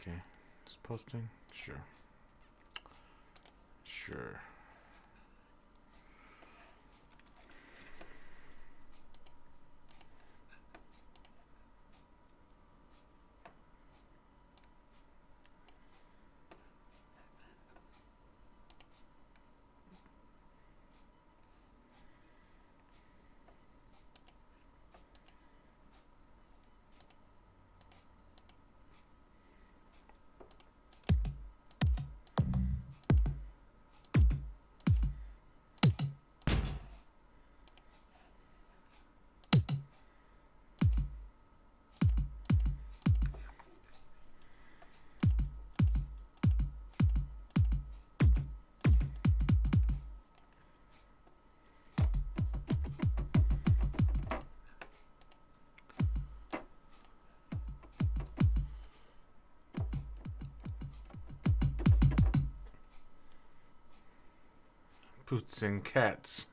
Okay. Just posting? Sure. Sure. Boots and cats.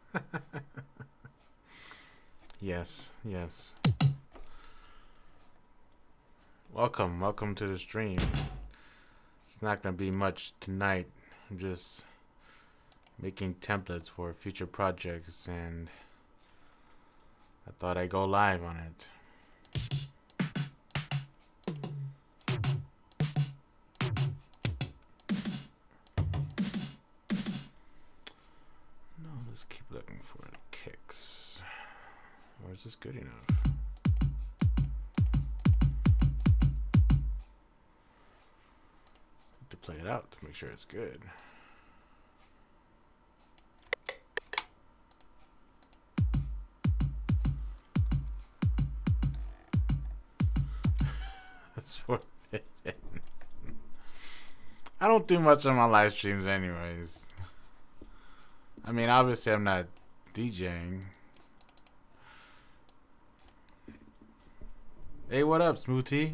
Yes, yes. Welcome to the stream. It's not gonna be much tonight. I'm just making templates for future projects, and I thought I'd go live on it. No, let's keep looking for the kicks. Or is this good enough? To play it out to make sure it's good. That's for it. I don't do much on my live streams anyways. I mean, obviously I'm not DJing. Hey, what up, Smoothie?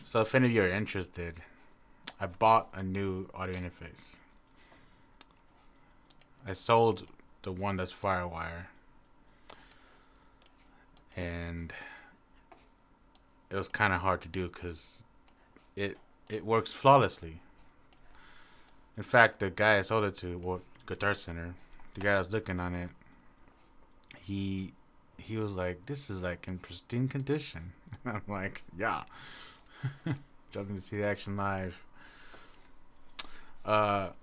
So if any of you are interested, I bought a new audio interface. I sold the one that's Firewire, and it was kind of hard to do because it works flawlessly. In fact, the guy I sold it to, well, Guitar Center, the guy that was looking on it, he was like, "This is like in pristine condition." I'm like, "Yeah." Jumping to see the action live. The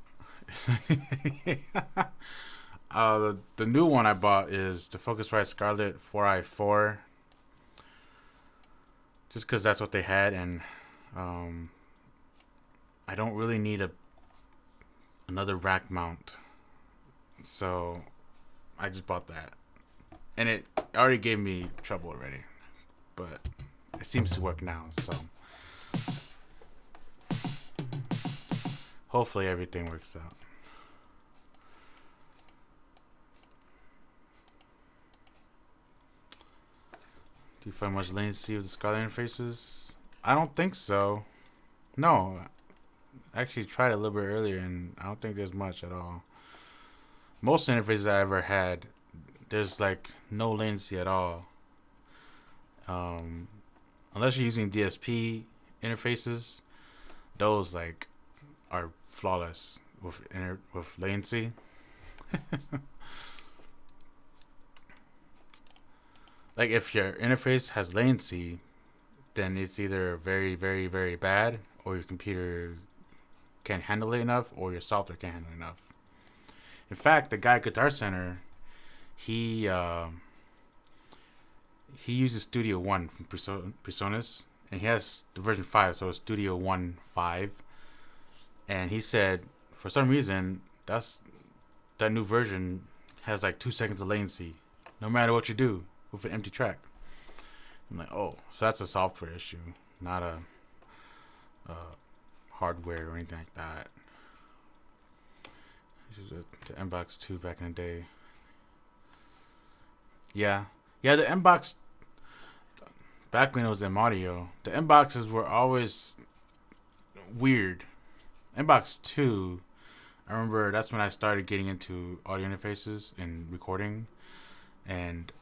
new one I bought is the Focusrite Scarlett 4i4. Just because that's what they had, and I don't really need another rack mount, so I just bought that, and it already gave me trouble already, but it seems to work now. So hopefully everything works out. Do you find much latency with the Scarlett interfaces? I don't think so. No, I actually tried it a little bit earlier, and I don't think there's much at all. Most interfaces I ever had, there's like no latency at all. Unless you're using DSP interfaces, those like are flawless with latency. Like if your interface has latency, then it's either very, very, very bad, or your computer can't handle it enough, or your software can't handle it enough. In fact, the guy at Guitar Center, he uses Studio One from PreSonus, and he has the version 5, so it's Studio One 5. And he said, for some reason, that new version has like 2 seconds of latency, no matter what you do with an empty track. I'm like, oh, so that's a software issue, not a hardware or anything like that. This is the MBox 2 back in the day. Yeah, yeah. The inbox back when it was M Audio, the inboxes were always weird. Inbox two, I remember that's when I started getting into audio interfaces and recording, and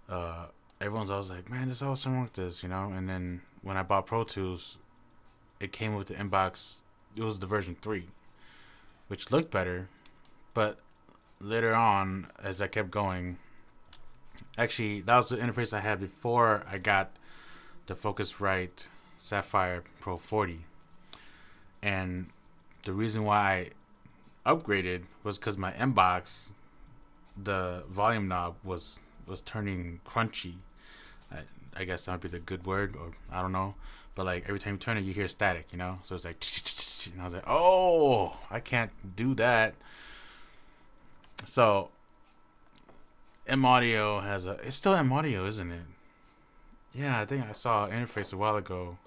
uh, everyone's always like, "Man, there's always something with this," you know. And then when I bought Pro Tools, it came with the inbox. It was the version 3, which looked better, but later on, as I kept going, actually that was the interface I had before I got the Focusrite Sapphire Pro 40, and the reason why I upgraded was because my inbox, the volume knob was turning crunchy. I, I guess that might be the good word, or I don't know. But like every time you turn it, you hear static, you know. So it's like, and I was like, oh, I can't do that. So M Audio has a. It's still M Audio, isn't it? Yeah, I think I saw an interface a while ago,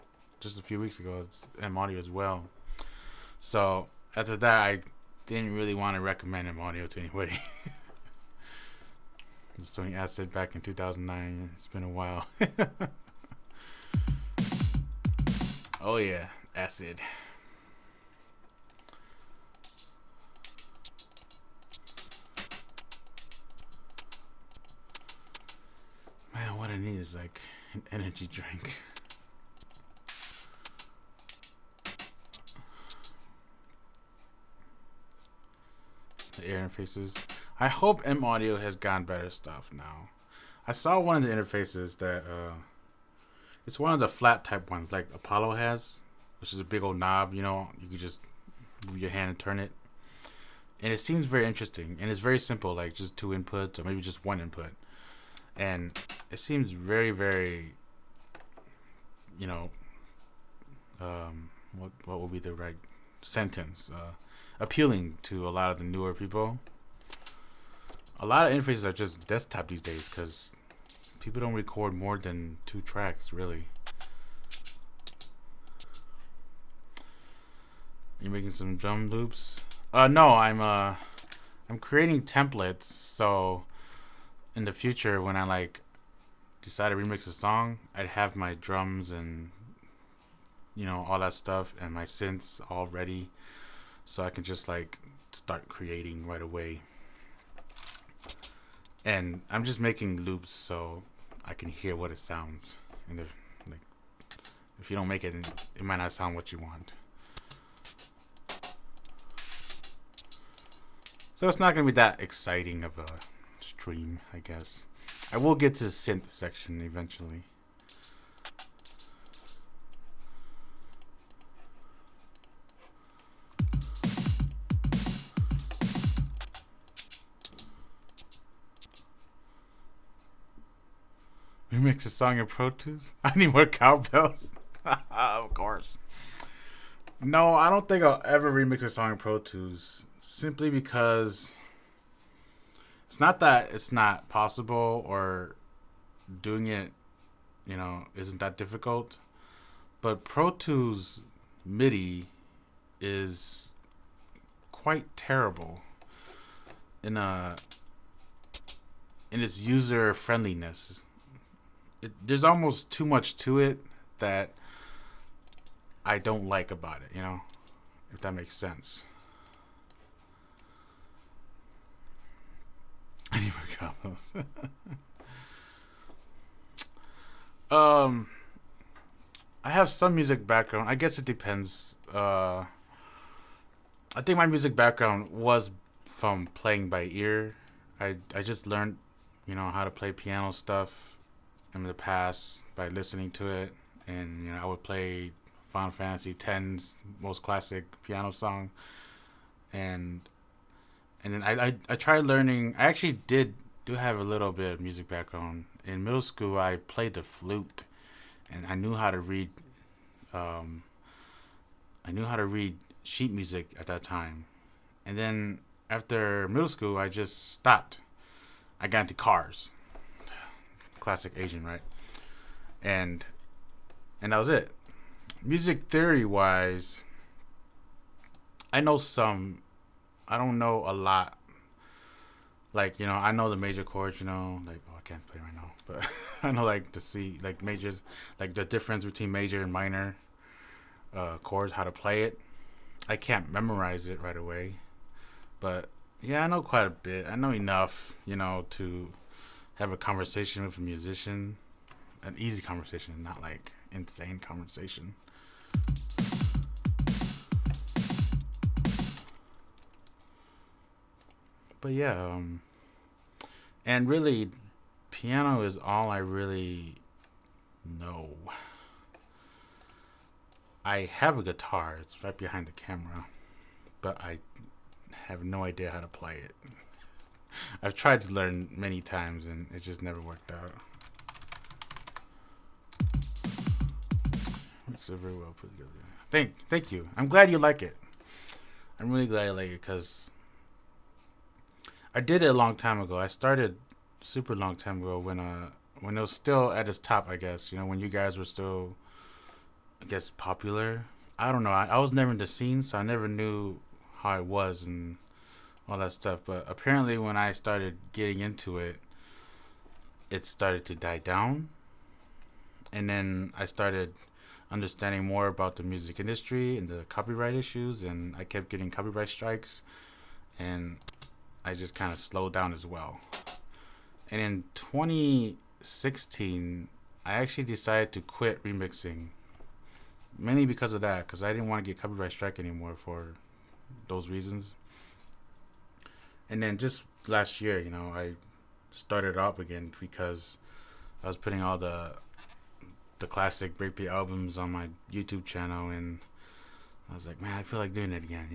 just a few weeks ago. It's M Audio as well. So after that, I didn't really want to recommend M Audio to anybody. Sony Acid back in 2009. It's been a while. Oh yeah, Acid. Man, what I need is like an energy drink. The air interfaces. I hope M Audio has gotten better stuff now. I saw one of the interfaces that it's one of the flat type ones like Apollo has, which is a big old knob. You know, you can just move your hand and turn it, and it seems very interesting. And it's very simple, like just 2 inputs or maybe just 1 input, and it seems very very, you know, what would be the right sentence? Appealing to a lot of the newer people. A lot of interfaces are just desktop these days because people don't record more than 2 tracks, really. You making some drum loops? No, I'm creating templates, so in the future when I like decide to remix a song, I'd have my drums and you know all that stuff and my synths all ready, so I can just like start creating right away. And I'm just making loops so I can hear what it sounds. And like, if you don't make it, it might not sound what you want. So it's not gonna be that exciting of a stream, I guess. I will get to the synth section eventually. Remix a song in Pro Tools? I need more cowbells. Of course. No, I don't think I'll ever remix a song in Pro Tools. Simply because it's not that it's not possible or doing it, you know, isn't that difficult. But Pro Tools MIDI is quite terrible in a in its user friendliness. There's almost too much to it that I don't like about it, you know, if that makes sense. I need more combos. um, I have some music background. I guess it depends. I think my music background was from playing by ear. I just learned, you know, how to play piano stuff in the past by listening to it, and you know I would play Final Fantasy X's most classic piano song, and then I tried learning. I actually do have a little bit of music background. In middle school, I played the flute, and I knew how to read. Um, I knew how to read sheet music at that time, and then after middle school, I just stopped. I got into cars. Classic Asian, right? And that was it. Music theory wise, I know some. I don't know a lot. Like, I know the major chords, like, oh, I can't play right now, but I know like the C, like majors, like the difference between major and minor chords, how to play it. I can't memorize it right away, but yeah, I know quite a bit. I know enough, to have a conversation with a musician, an easy conversation, not like insane conversation. But yeah, and really, piano is all I really know. I have a guitar. It's right behind the camera, but I have no idea how to play it. I've tried to learn many times and it just never worked out. Works so very well put together. Thank you. I'm glad you like it. I'm really glad you like it because I did it a long time ago. I started super long time ago when it was still at its top. I guess when you guys were still, I guess, popular. I don't know. I was never in the scene, so I never knew how it was and all that stuff. But apparently, when I started getting into it, it started to die down, and then I started understanding more about the music industry and the copyright issues, and I kept getting copyright strikes, and I just kind of slowed down as well. And in 2016, I actually decided to quit remixing, mainly because of that, because I didn't want to get copyright strike anymore for those reasons. And then just last year, I started up again because I was putting all the classic breakbeat albums on my YouTube channel, and I was like, man, I feel like doing it again,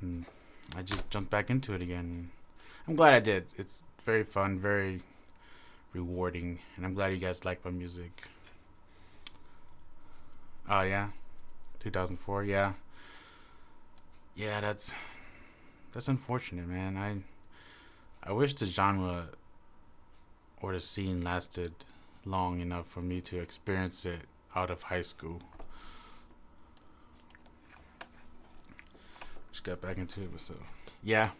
and I just jumped back into it again. I'm glad I did. It's very fun, very rewarding, and I'm glad you guys like my music. Oh yeah, 2004. Yeah, yeah. That's unfortunate, man. I wish the genre or the scene lasted long enough for me to experience it out of high school. Just got back into it, so yeah.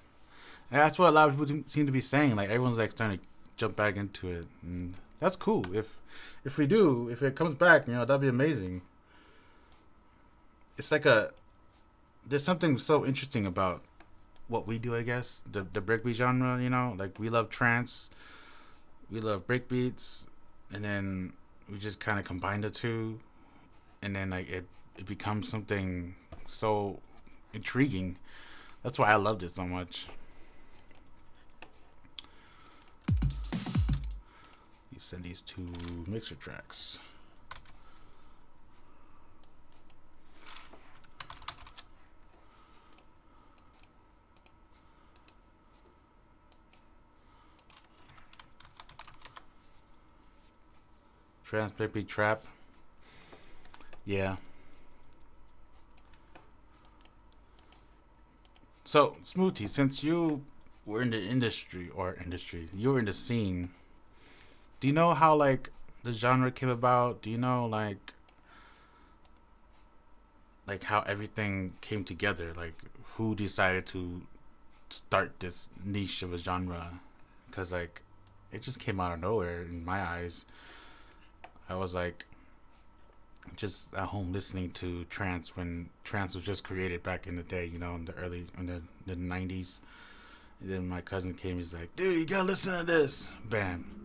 And that's what a lot of people seem to be saying. Like everyone's like starting to jump back into it, and that's cool. If it comes back, that'd be amazing. It's like there's something so interesting about what we do. I guess the breakbeat genre. Like we love trance, we love breakbeats, and then we just kind of combine the two, and then like it becomes something so intriguing. That's why I loved it so much. You send these two mixer tracks. Trance, breakbeat, trap. Yeah. So, Smoothie, since you were in the industry, you were in the scene. Do you know how like the genre came about? Do you know like how everything came together? Like who decided to start this niche of a genre? Because like it just came out of nowhere in my eyes. I was like just at home listening to trance when trance was just created back in the day, in the early in the 90s. And then my cousin came. He's like, "Dude, you gotta listen to this." Bam!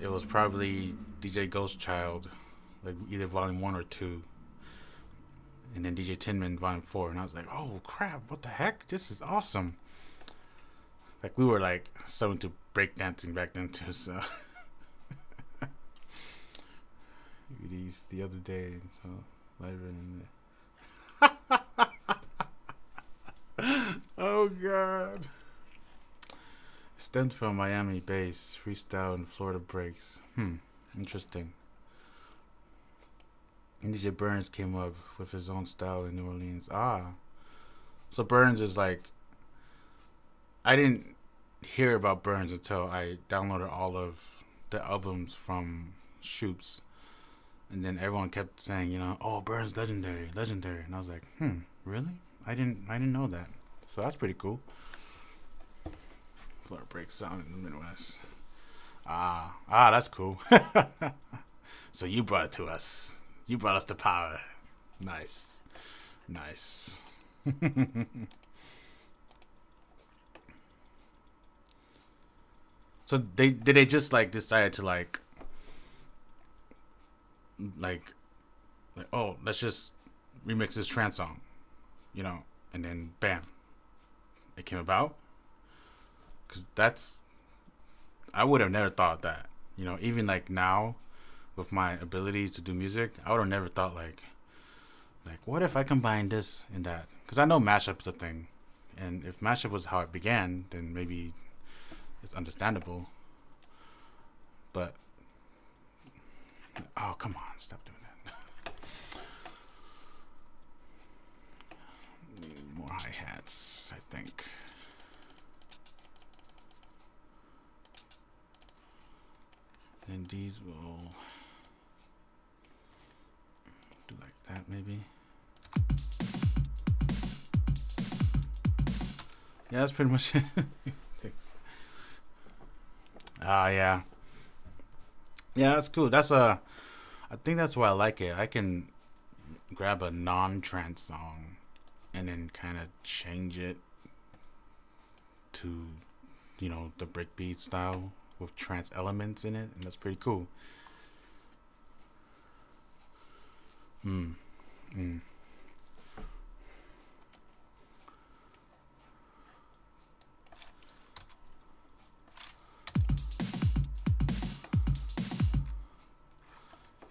It was probably DJ Ghost Child, like either Volume One or Two, and then DJ Tinman Volume Four. And I was like, "Oh crap! What the heck? This is awesome!" Like we were like so into breakdancing back then too. So these the other day, so live in there. Oh god. Stemmed from Miami bass, freestyle and Florida breaks. Interesting. And DJ Burns came up with his own style in New Orleans. So Burns is like, I didn't hear about Burns until I downloaded all of the albums from Shoops. And then everyone kept saying, "Oh, Burns legendary, legendary." And I was like, really? I didn't know that. So that's pretty cool. Floor break sound in the Midwest. That's cool. So you brought it to us. You brought us the power. Nice. Nice. So they just like decided to like oh, let's just remix this trance song, you know, and then bam, it came about. Cause that's I would have never thought that, you know, even like now with my ability to do music, I would have never thought like what if I combine this and that? Because I know mashup's a thing, and if mashup was how it began, then maybe it's understandable. But oh, come on, stop doing that. More hi hats, I think. And these will do like that, maybe. Yeah, that's pretty much it. Yeah. Yeah, that's cool. I think that's why I like it. I can grab a non-trance song and then kind of change it to, you know, the breakbeat style with trance elements in it, and that's pretty cool. Mm. Mm.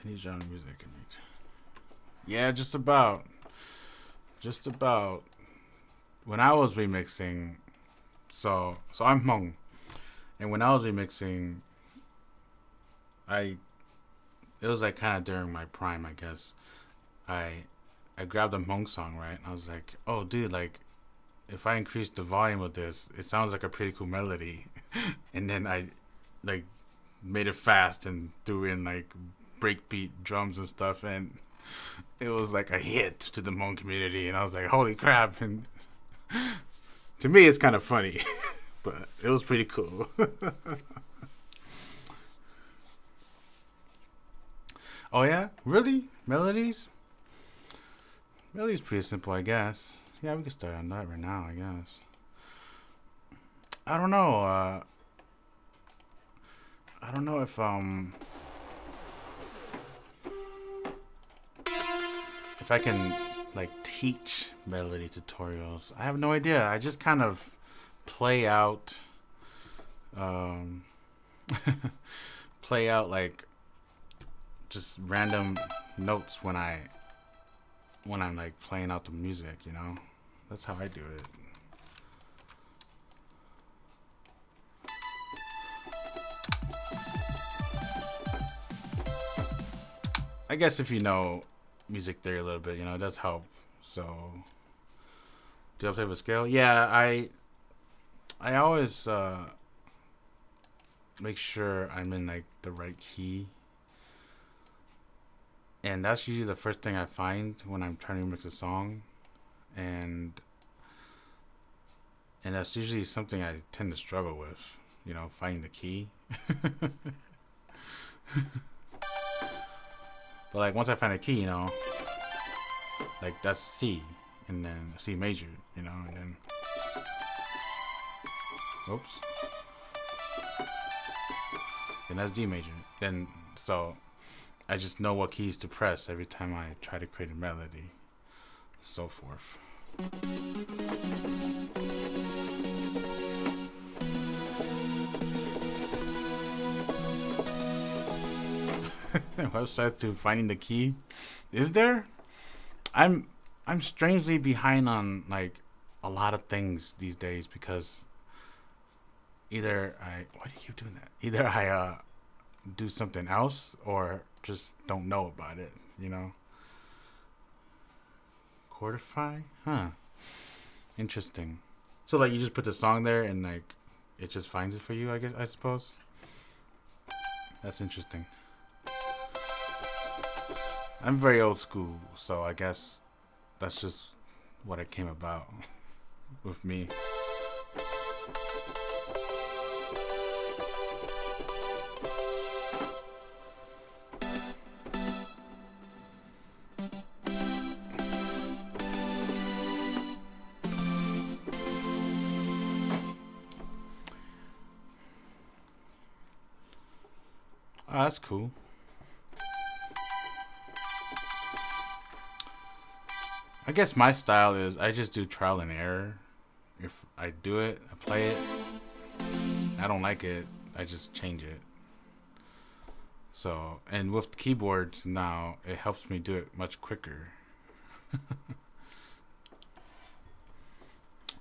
Any genre of music can reach. Yeah, just about. Just about. When I was remixing, so I'm Hmong, and when I was remixing, I it was like kind of during my prime, I guess. I I grabbed a Hmong song, right? And I was like, oh, dude, like if I increase the volume of this, it sounds like a pretty cool melody. And then I like made it fast and threw in like breakbeat drums and stuff, and it was like a hit to the Hmong community. And I was like, holy crap! And to me, it's kind of funny, but it was pretty cool. Oh yeah, really? Melodies? Melodies pretty simple, I guess. Yeah, we can start on that right now, I guess. I don't know. I don't know if I can like teach melody tutorials. I have no idea. I just kind of play out um play out like just random notes when I'm like playing out the music, you know? That's how I do it. I guess if you know music theory a little bit, you know, it does help. So, do I play with scale? Yeah, I always make sure I'm in like the right key, and that's usually the first thing I find when I'm trying to mix a song, and that's usually something I tend to struggle with, you know, finding the key. But like once I find a key, you know, like that's C, and then C major, you know, and then oops, and that's D major. Then so I just know what keys to press every time I try to create a melody, so forth. Website to finding the key. Is there? I'm strangely behind on like a lot of things these days because either I why do you keep doing that? Either I do something else or just don't know about it, you know? Chordify? Huh. Interesting. So like you just put the song there and like it just finds it for you, I suppose. That's interesting. I'm very old school, so I guess that's just what it came about with me. Oh, that's cool. I guess my style is I just do trial and error. If I do it, I play it. I don't like it, I just change it. So, and with keyboards now, it helps me do it much quicker.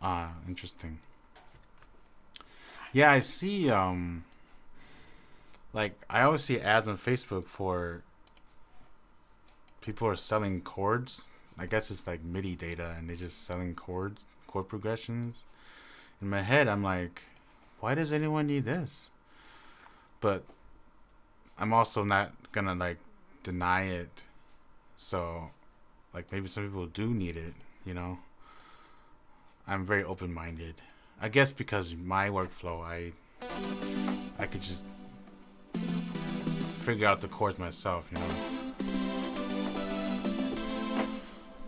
Ah, interesting. Yeah, I see. Like I always see ads on Facebook for people are selling chords. I guess it's like MIDI data, and they're just selling chords, chord progressions. In my head, I'm like, why does anyone need this? But I'm also not gonna like deny it. So, like maybe some people do need it. You know, I'm very open minded. I guess because my workflow, I could just figure out the chords myself. You know.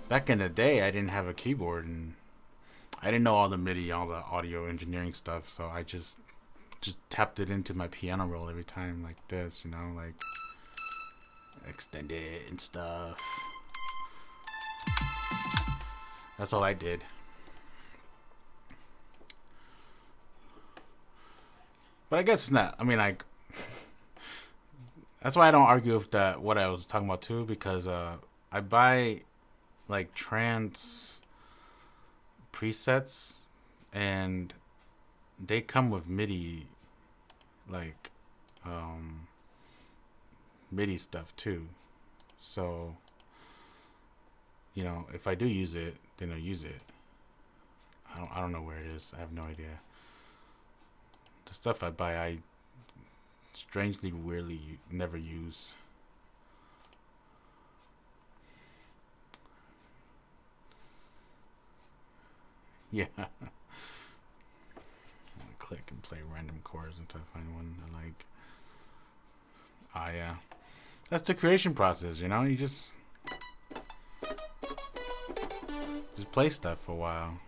Back in the day, I didn't have a keyboard and I didn't know all the MIDI, all the audio engineering stuff. So I just tapped it into my piano roll every time, like this. You know, like extend it and stuff. That's all I did. But I guess it's not. I mean, like that's why I don't argue with that. What I was talking about too, because I buy like trance presets, and they come with MIDI, like um, MIDI stuff too. So you know, if I do use it, then I'll use it. I don't know where it is. I have no idea. The stuff I buy, I strangely, weirdly never use. Yeah. Click and play random chords until I find one I like. Ah, yeah. That's the creation process, you know? You just play stuff for a while.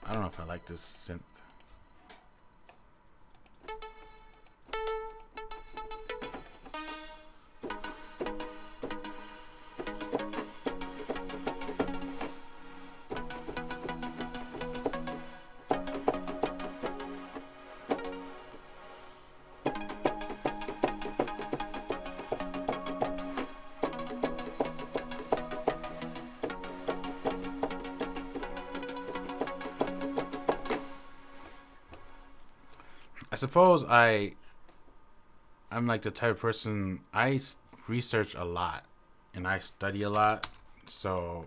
I don't know if I like this synth. I suppose I'm like the type of person research a lot and I study a lot, so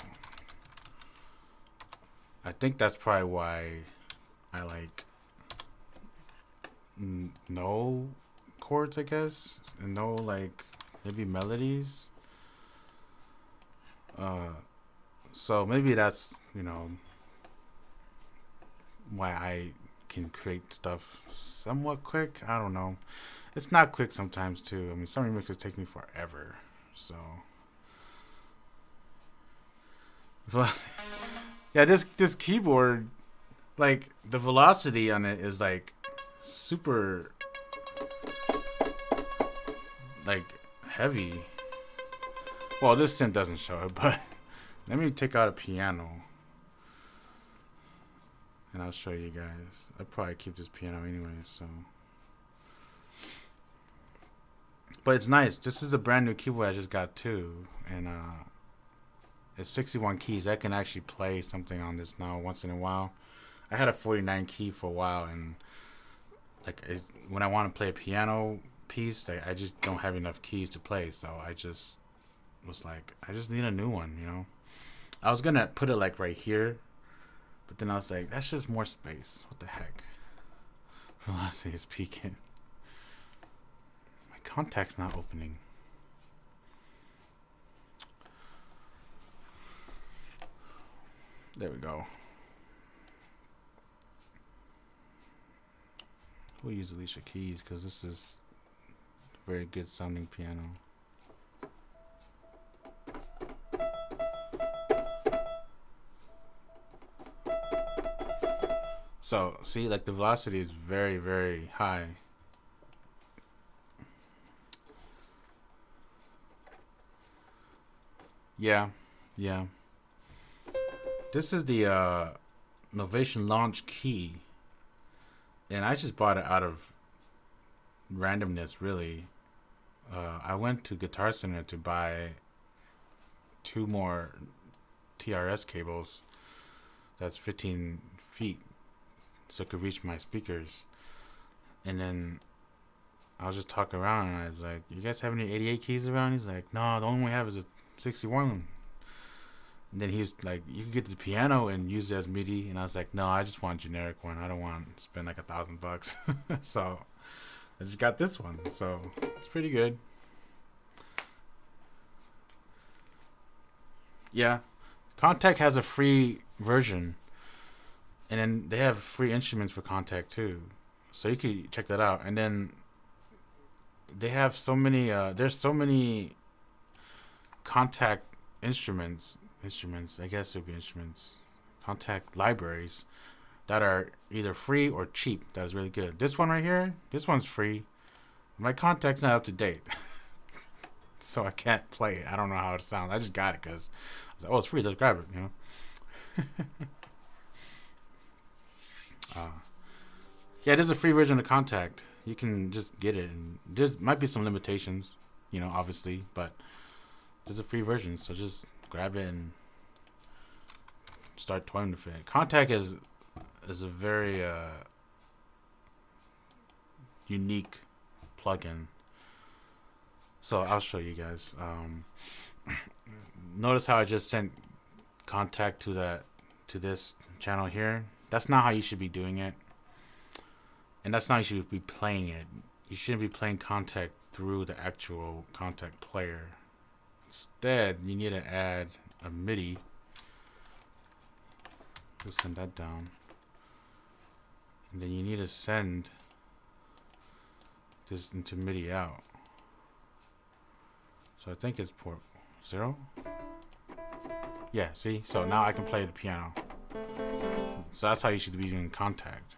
I think that's probably why I like know chords, I guess, and know like maybe melodies. Uh, so maybe that's why I can create stuff somewhat quick. I don't know. It's not quick sometimes too. I mean, some remixes take me forever. So, yeah, this keyboard, like the velocity on it is like super, like heavy. Well, this synth doesn't show it, but let me take out a piano and I'll show you guys. I'll probably keep this piano anyway, so. But it's nice. This is the brand new keyboard I just got too, and it's 61 keys. I can actually play something on this now once in a while. I had a 49 key for a while, and like when I want to play a piano piece, like, I just don't have enough keys to play, so I just was like, I just need a new one, you know. I was gonna put it like right here, but then I was like, that's just more space. What the heck? Velocity is peaking. My contact's not opening. There we go. We'll use Alicia Keys because this is a very good sounding piano. So see, like the velocity is very, very high. Yeah, yeah. This is the Novation launch key, and I just bought it out of randomness, really. I went to Guitar Center to buy two more TRS cables. That's 15 feet, so it could reach my speakers. And then I was just talking around, and I was like, "You guys have any 88 keys around?" He's like, "No, the only one we have is a 61." And then he's like, "You can get the piano and use it as MIDI." And I was like, "No, I just want a generic one. I don't want to spend like $1,000." So I just got this one. So it's pretty good. Yeah, Contact has a free version, and then they have free instruments for Contact too. So you could check that out. And then they have so many. There's so many Contact instruments. I guess it would be instruments. Contact libraries that are either free or cheap. That is really good. This one right here. This one's free. My Contact's not up to date, so I can't play it. I don't know how it sounds. I just got it because I was like, "Oh, it's free. Let's grab it." You know. Yeah, there's a free version of Contact. You can just get it. And there's might be some limitations, obviously, but there's a free version. So just grab it and start toying with it. Contact is a very unique plugin. So I'll show you guys. Notice how I just sent Contact to this channel here. That's not how you should be doing it. And that's not how you should be playing it. You shouldn't be playing Contact through the actual Contact player. Instead, you need to add a MIDI. We'll send that down. And then you need to send this into MIDI out. So I think it's port 0. Yeah, see? So now I can play the piano. So that's how you should be doing Contact.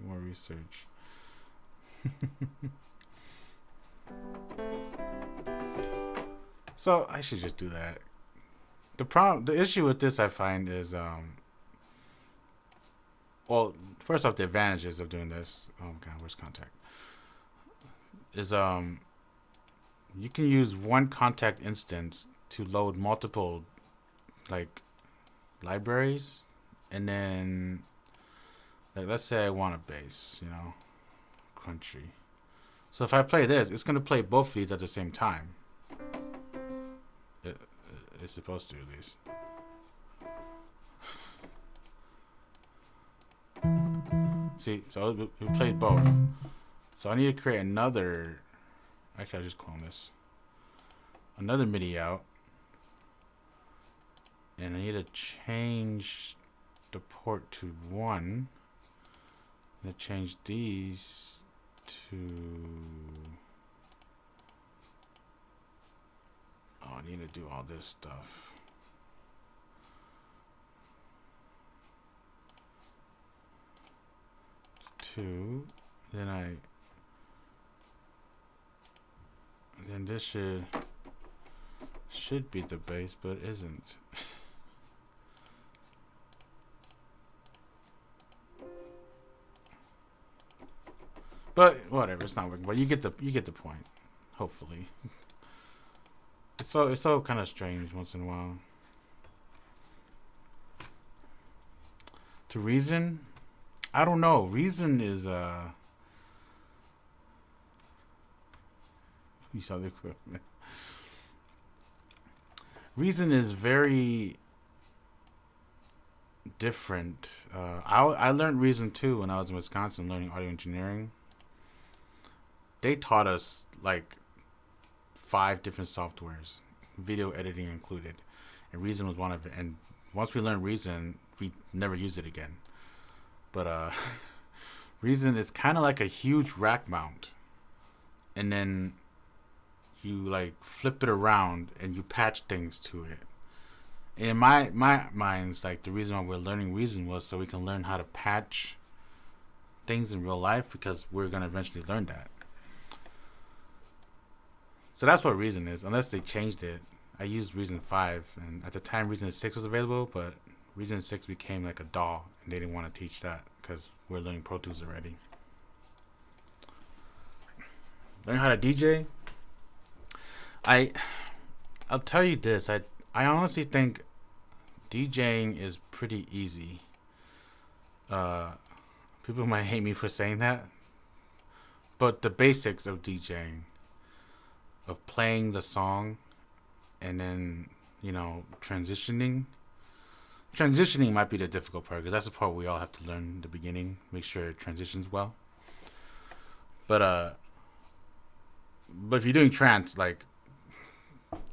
More research. So I should just do that. The issue with this I find is well, first off, the advantages of doing this. Oh god, where's Contact? Is you can use one Contact instance to load multiple like libraries, and then like let's say I want a bass, country. So if I play this, it's gonna play both of these at the same time. It's supposed to, at least. See, so it plays both. So I need to create another. Actually, I'll just clone this. Another MIDI out. And I need to change the port to 1. I'm going to change these to... Oh, I need to do all this stuff. Two. Then this should be the bass, but it isn't. But whatever, it's not working. But you get the point. Hopefully, it's so kind of strange once in a while. To Reason, I don't know. Reason is you saw the equipment. Reason is very different. I learned Reason too when I was in Wisconsin learning audio engineering. They taught us like 5 different softwares, video editing included, and Reason was one of it. And once we learned Reason, we never used it again. But Reason is kind of like a huge rack mount, and then you like flip it around and you patch things to it. In my minds, like the reason why we're learning Reason was so we can learn how to patch things in real life because we're gonna eventually learn that. So that's what Reason is. Unless they changed it, I used Reason 5, and at the time Reason 6 was available, but Reason 6 became like a DAW, and they didn't want to teach that because we're learning Pro Tools already. Learn how to DJ. I I'll tell you this. I honestly think DJing is pretty easy. Uh, People might hate me for saying that, but the basics of DJing, of playing the song, and then transitioning might be the difficult part because that's the part we all have to learn in the beginning. Make sure it transitions well. But but if you're doing trance, like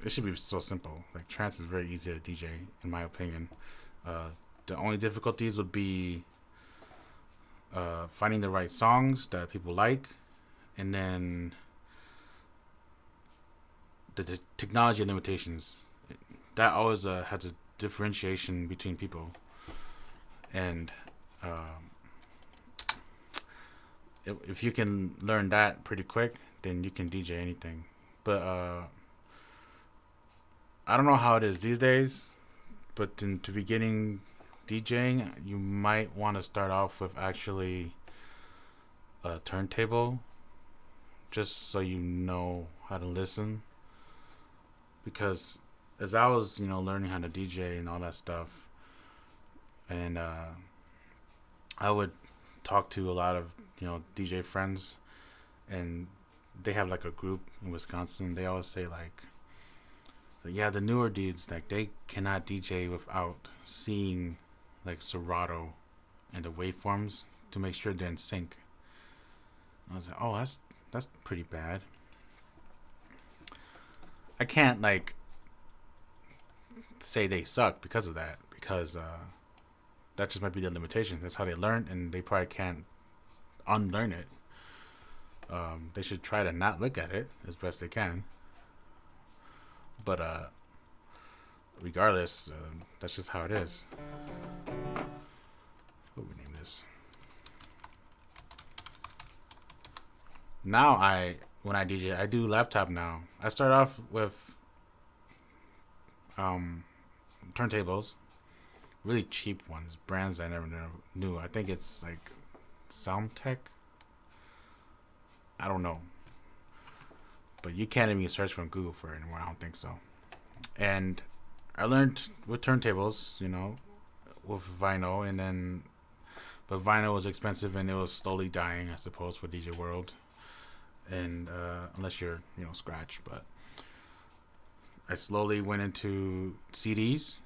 it should be so simple. Like trance is very easy to DJ, in my opinion. Uh, the only difficulties would be finding the right songs that people like, and then the technology limitations. That always has a differentiation between people, and um, if you can learn that pretty quick, then you can DJ anything. But I don't know how it is these days, but in the beginning DJing, you might want to start off with actually a turntable, just so you know how to listen. Because as I was, learning how to DJ and all that stuff, and I would talk to a lot of, DJ friends, and they have like a group in Wisconsin. They always say like, so yeah, the newer dudes, like they cannot DJ without seeing like Serato and the waveforms to make sure they're in sync. I was like, oh, that's pretty bad. I can't like say they suck because of that, because that just might be the limitation. That's how they learn, and they probably can't unlearn it. They should try to not look at it as best they can. But regardless, that's just how it is. What would we name this? Now when I DJ, I do laptop now. I start off with turntables, really cheap ones, brands I never knew. I think it's like Soundtech. I don't know, but you can't even search from Google for it anymore. I don't think so. And I learned with turntables, with vinyl, and then but vinyl was expensive and it was slowly dying, I suppose, for DJ World. And unless you're, scratch, but I slowly went into CDs.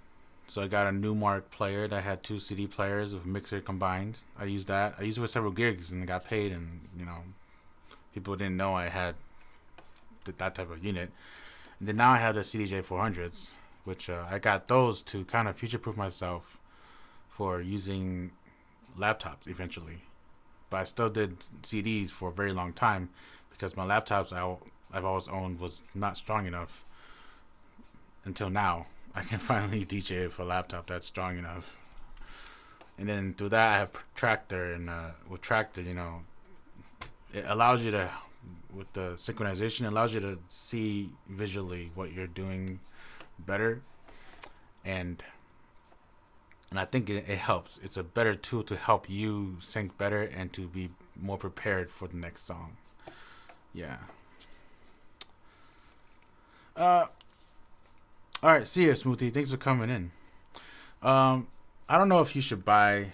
So I got a Newmark player that had two CD players with mixer combined. I used that. I used it with several gigs and got paid, and people didn't know I had that type of unit. And then now I have the CDJ 400s, which I got those to kind of future-proof myself for using laptops eventually. But I still did CDs for a very long time because my laptops I've always owned was not strong enough until now. I can finally DJ for a laptop that's strong enough. And then through that, I have Traktor, and with Traktor, it allows you to, with the synchronization, it allows you to see visually what you're doing better, and I think it helps. It's a better tool to help you sync better and to be more prepared for the next song. Yeah. All right, see you, Smoothie. Thanks for coming in. I don't know if you should buy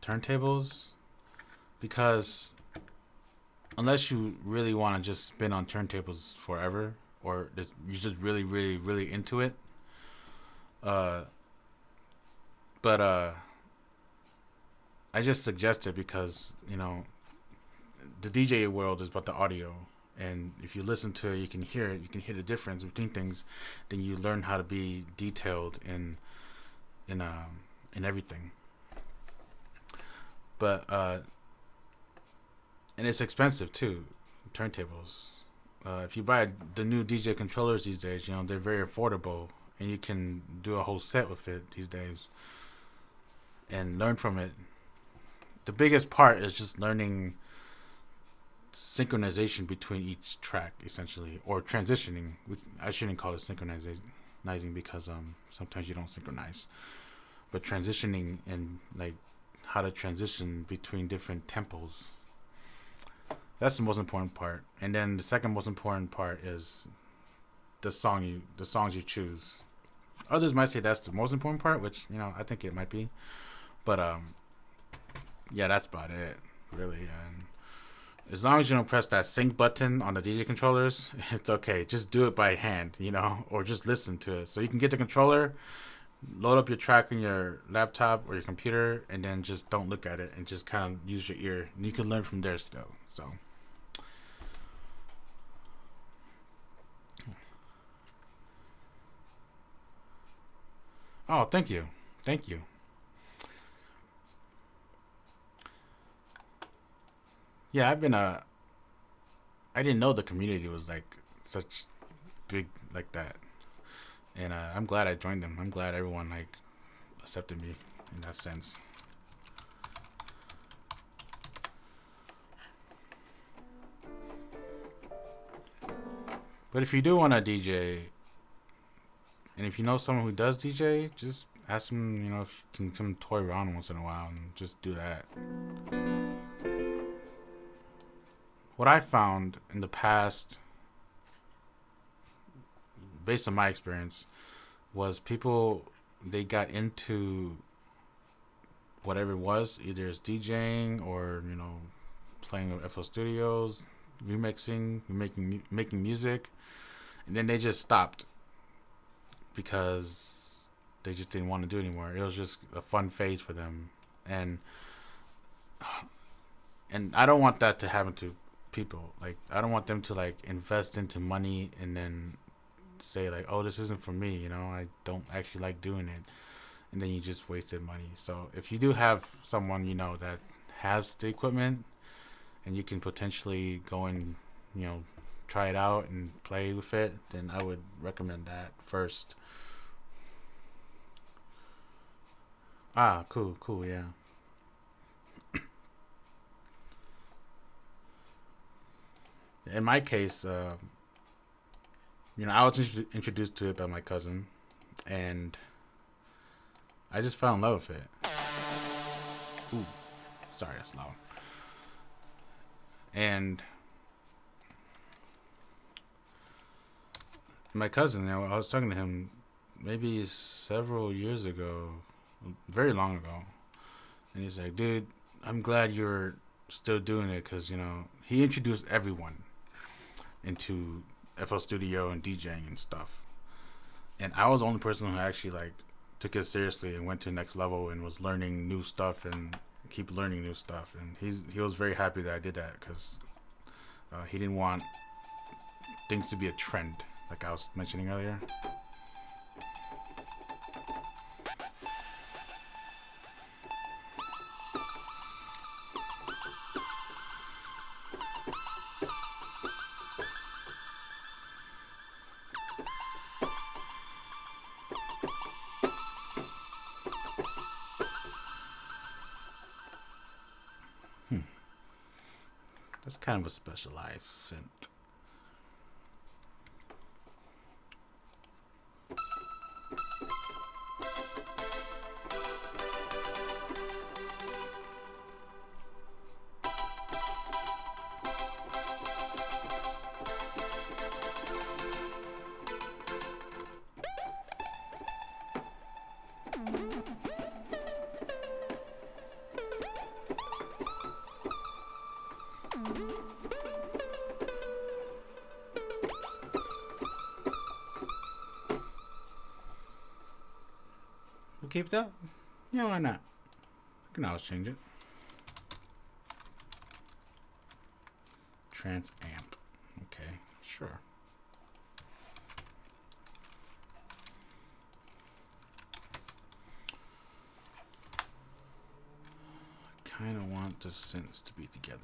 turntables, because unless you really want to just spin on turntables forever, or you're just really, really, really into it. But I just suggest it because the DJ world is about the audio, and if you listen to it, you can hear it. You can hear the difference between things. Then you learn how to be detailed in everything. But and it's expensive too, turntables. if you buy the new DJ controllers these days, they're very affordable, and you can do a whole set with it these days and learn from it. The biggest part is just learning synchronization between each track, essentially, or transitioning. I shouldn't call it synchronizing because sometimes you don't synchronize, but transitioning and like how to transition between different tempos. That's the most important part. And then the second most important part is the songs you choose. Others might say that's the most important part, which I think it might be, but yeah, that's about it, really. And as long as you don't press that sync button on the DJ controllers, it's okay. Just do it by hand, or just listen to it. So you can get the controller, load up your track on your laptop or your computer, and then just don't look at it and just kind of use your ear. And you can learn from there still. So. Oh, thank you. Thank you. Yeah, I didn't know the community was like such big like that. And I'm glad I joined them. I'm glad everyone like accepted me in that sense. But if you do want to DJ, and if you know someone who does DJ, just ask them, if you can come toy around once in a while and just do that. What I found in the past, based on my experience, was people, they got into whatever it was, either it's DJing or playing with FL Studios, remixing, making music, and then they just stopped because they just didn't want to do it anymore. It was just a fun phase for them, and I don't want that to happen to people. Like, I don't want them to like invest into money and then say like, oh, this isn't for me. I don't actually like doing it, and then you just wasted money. So if you do have someone that has the equipment and you can potentially go and try it out and play with it, then I would recommend that first. Ah, cool, yeah. In my case, I was introduced to it by my cousin, and I just fell in love with it. Ooh, sorry, that's loud. And my cousin, I was talking to him maybe several years ago, very long ago, and he's like, "Dude, I'm glad you're still doing it because he introduced everyone into FL Studio and DJing and stuff, and I was the only person who actually like took it seriously and went to the next level and was learning new stuff and keep learning new stuff. And he was very happy that I did that because he didn't want things to be a trend, like I was mentioning earlier. That's kind of a specialized scent. We'll keep that? Yeah, why not? I can always change it. Trans amp. Okay, sure. Kind of want the synths to be together.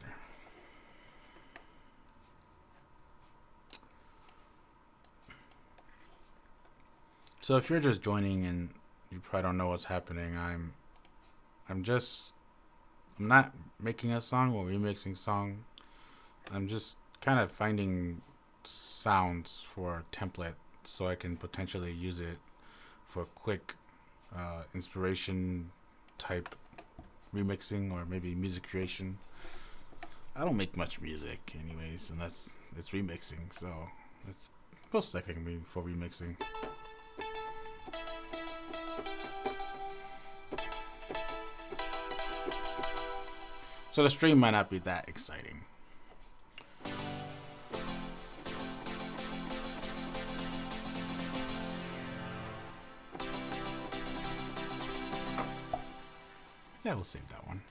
So if you're just joining and you probably don't know what's happening, I'm just I'm not making a song or remixing song. I'm just kind of finding sounds for a template so I can potentially use it for quick inspiration type remixing or maybe music creation. I don't make much music anyways, unless it's remixing, so it's most likely gonna be for remixing. So the stream might not be that exciting. Yeah, we'll save that one.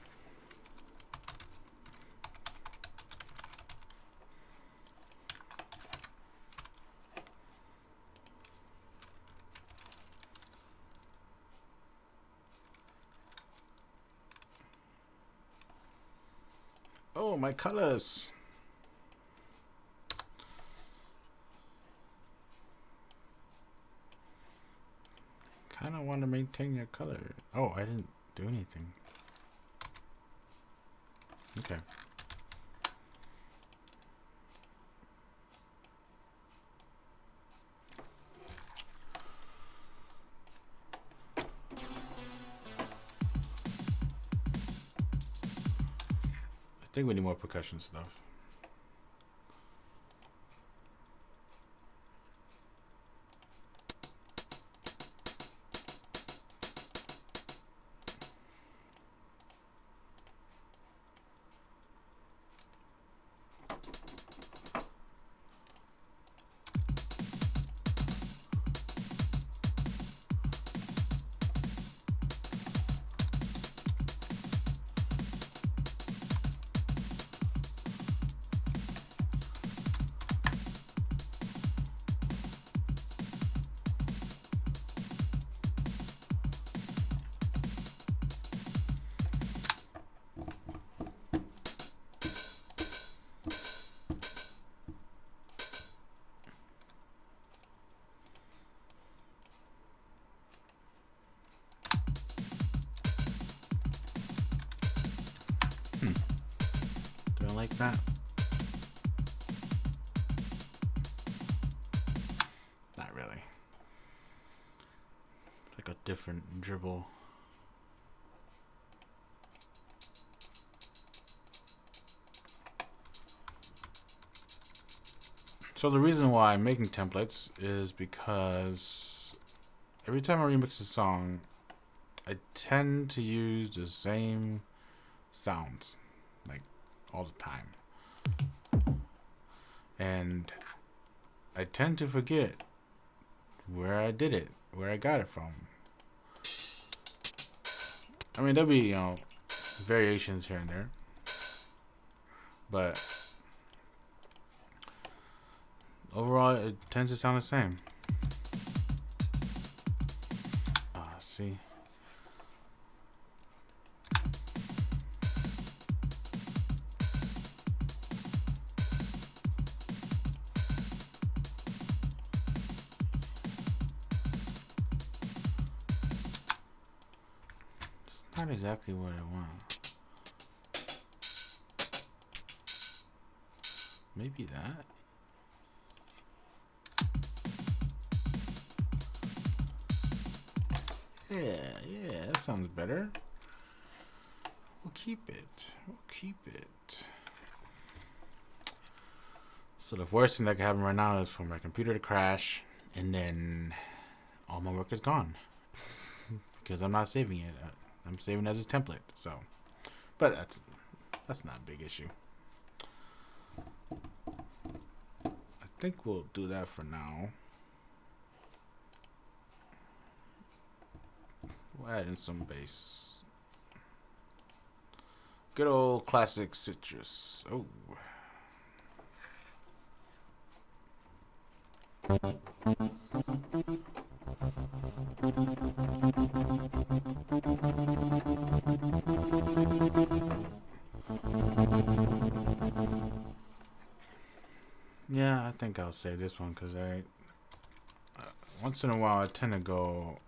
Oh, my colors. Kind of want to maintain your color. Oh, I didn't do anything. Okay. I think we need more percussion stuff. Don't like that. Not really. It's like a different dribble. So the reason why I'm making templates is because every time I remix a song, I tend to use the same sounds, like all the time. And I tend to forget where I did it, where I got it from. I mean, there'll be, you know, variations here and there, but overall it tends to sound the same. See? It's not exactly what I want. Maybe that. Yeah, that sounds better. We'll keep it. We'll keep it. So the worst thing that can happen right now is for my computer to crash, and then all my work is gone because I'm not saving it. I'm saving it as a template. So, but that's not a big issue. I think we'll do that for now. We'll add in some bass. Good old classic citrus. Oh. Yeah, I think I'll save this one because once in a while I tend to go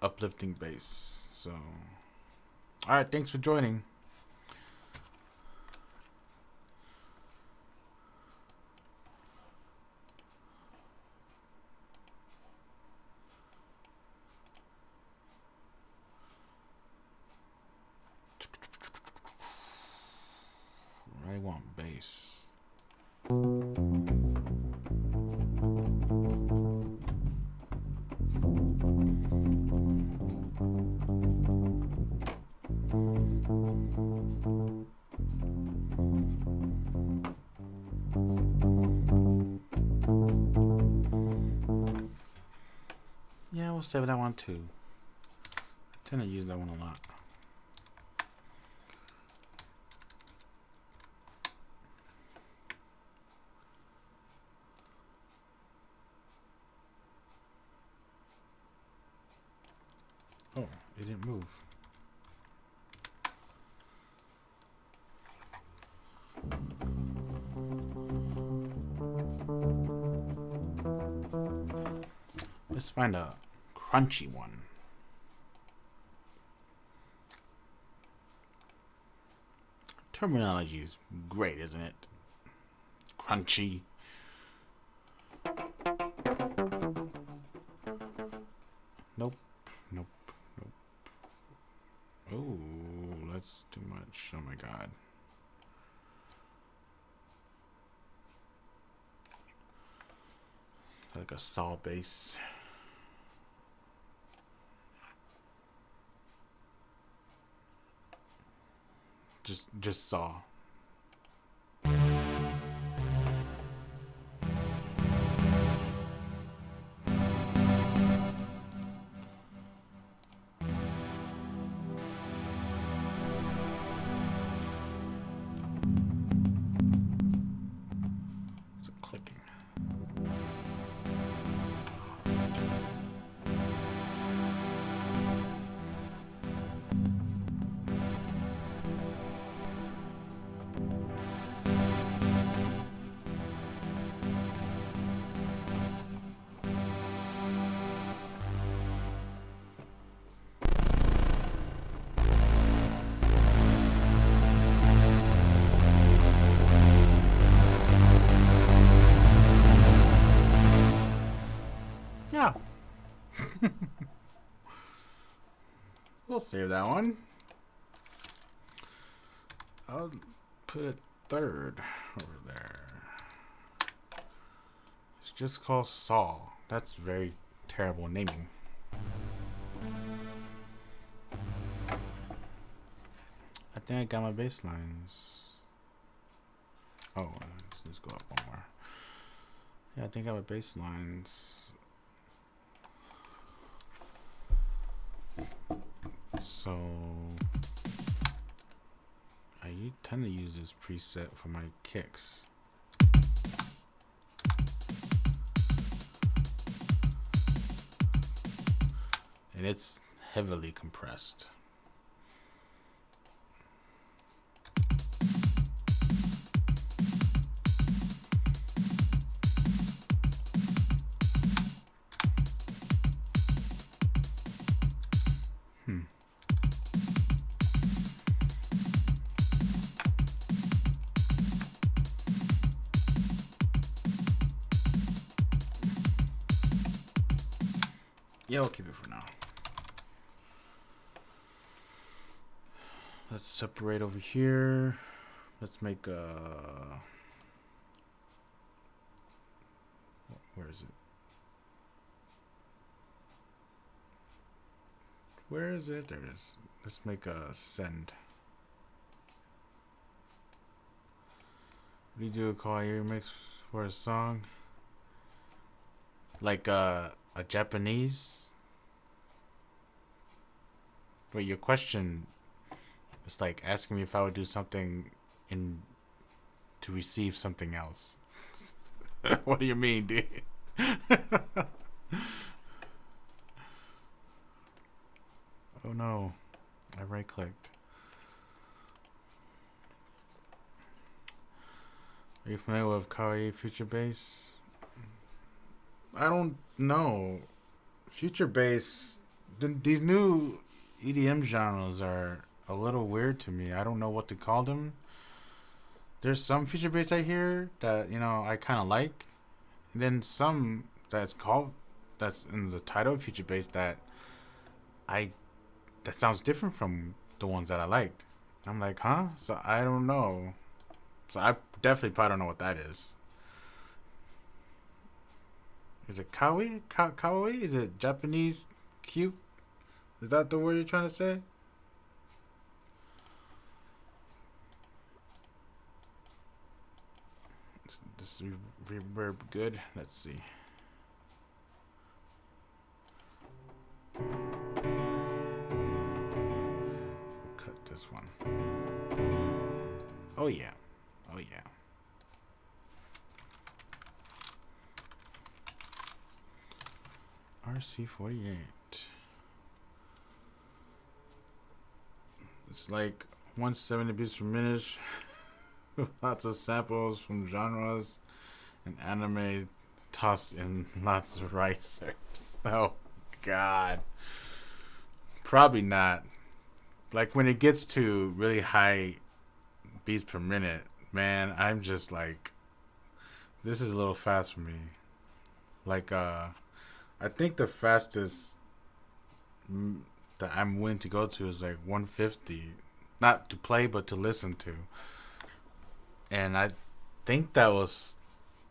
uplifting bass. So, all right, thanks for joining. I want bass. Yeah, we'll save that one too. I tend to use that one a lot. Oh, it didn't move. Let's find a crunchy one. Terminology is great, isn't it? Crunchy. Nope. Nope. Nope. Oh, that's too much. Oh my god. Like a saw bass. Just saw. It's a clicking. Yeah. We'll save that one. I'll put a third over there. It's just called Saw. That's very terrible naming. I think I got my bass lines. Oh, let's go up one more. Yeah, I think I got my bass lines. So I tend to use this preset for my kicks. And it's heavily compressed. Yeah, we'll keep it for now. Let's separate over here. Let's make a... Where is it? Where is it? There it is. Let's make a send. What do you do, Kawaii mix for a song? Like a Japanese? Wait, your question is like asking me if I would do something in to receive something else. What do you mean, dude? Oh no, I right clicked. Are you familiar with Kawaii Future Bass? I don't know. Future Bass, these new EDM genres are a little weird to me. I don't know what to call them. There's some future bass I hear that I kind of like, and then some that's in the title of future bass I that sounds different from the ones that I liked. I'm like, huh? So I don't know. So I definitely probably don't know what that is. Is it kawaii? Kawaii? Is it Japanese cute? Is that the word you're trying to say? This reverb good. Let's see. We'll cut this one. Oh yeah. Oh yeah. RC48. It's like 170 beats per minute. Lots of samples from genres and anime tossed in lots of risers. Oh god. Probably not. Like when it gets to really high beats per minute, man, I'm just like, this is a little fast for me. Like I think the fastest that I'm willing to go to is like 150, not to play but to listen to. And I think that was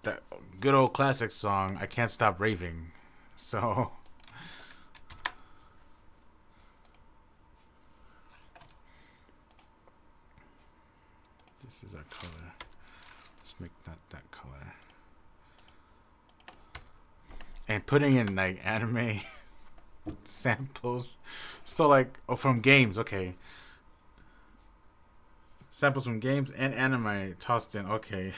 that good old classic song, I Can't Stop Raving. So this is our color. Let's make that color. And putting in like anime samples. So like, oh, from games, okay. Samples from games and anime tossed in, okay.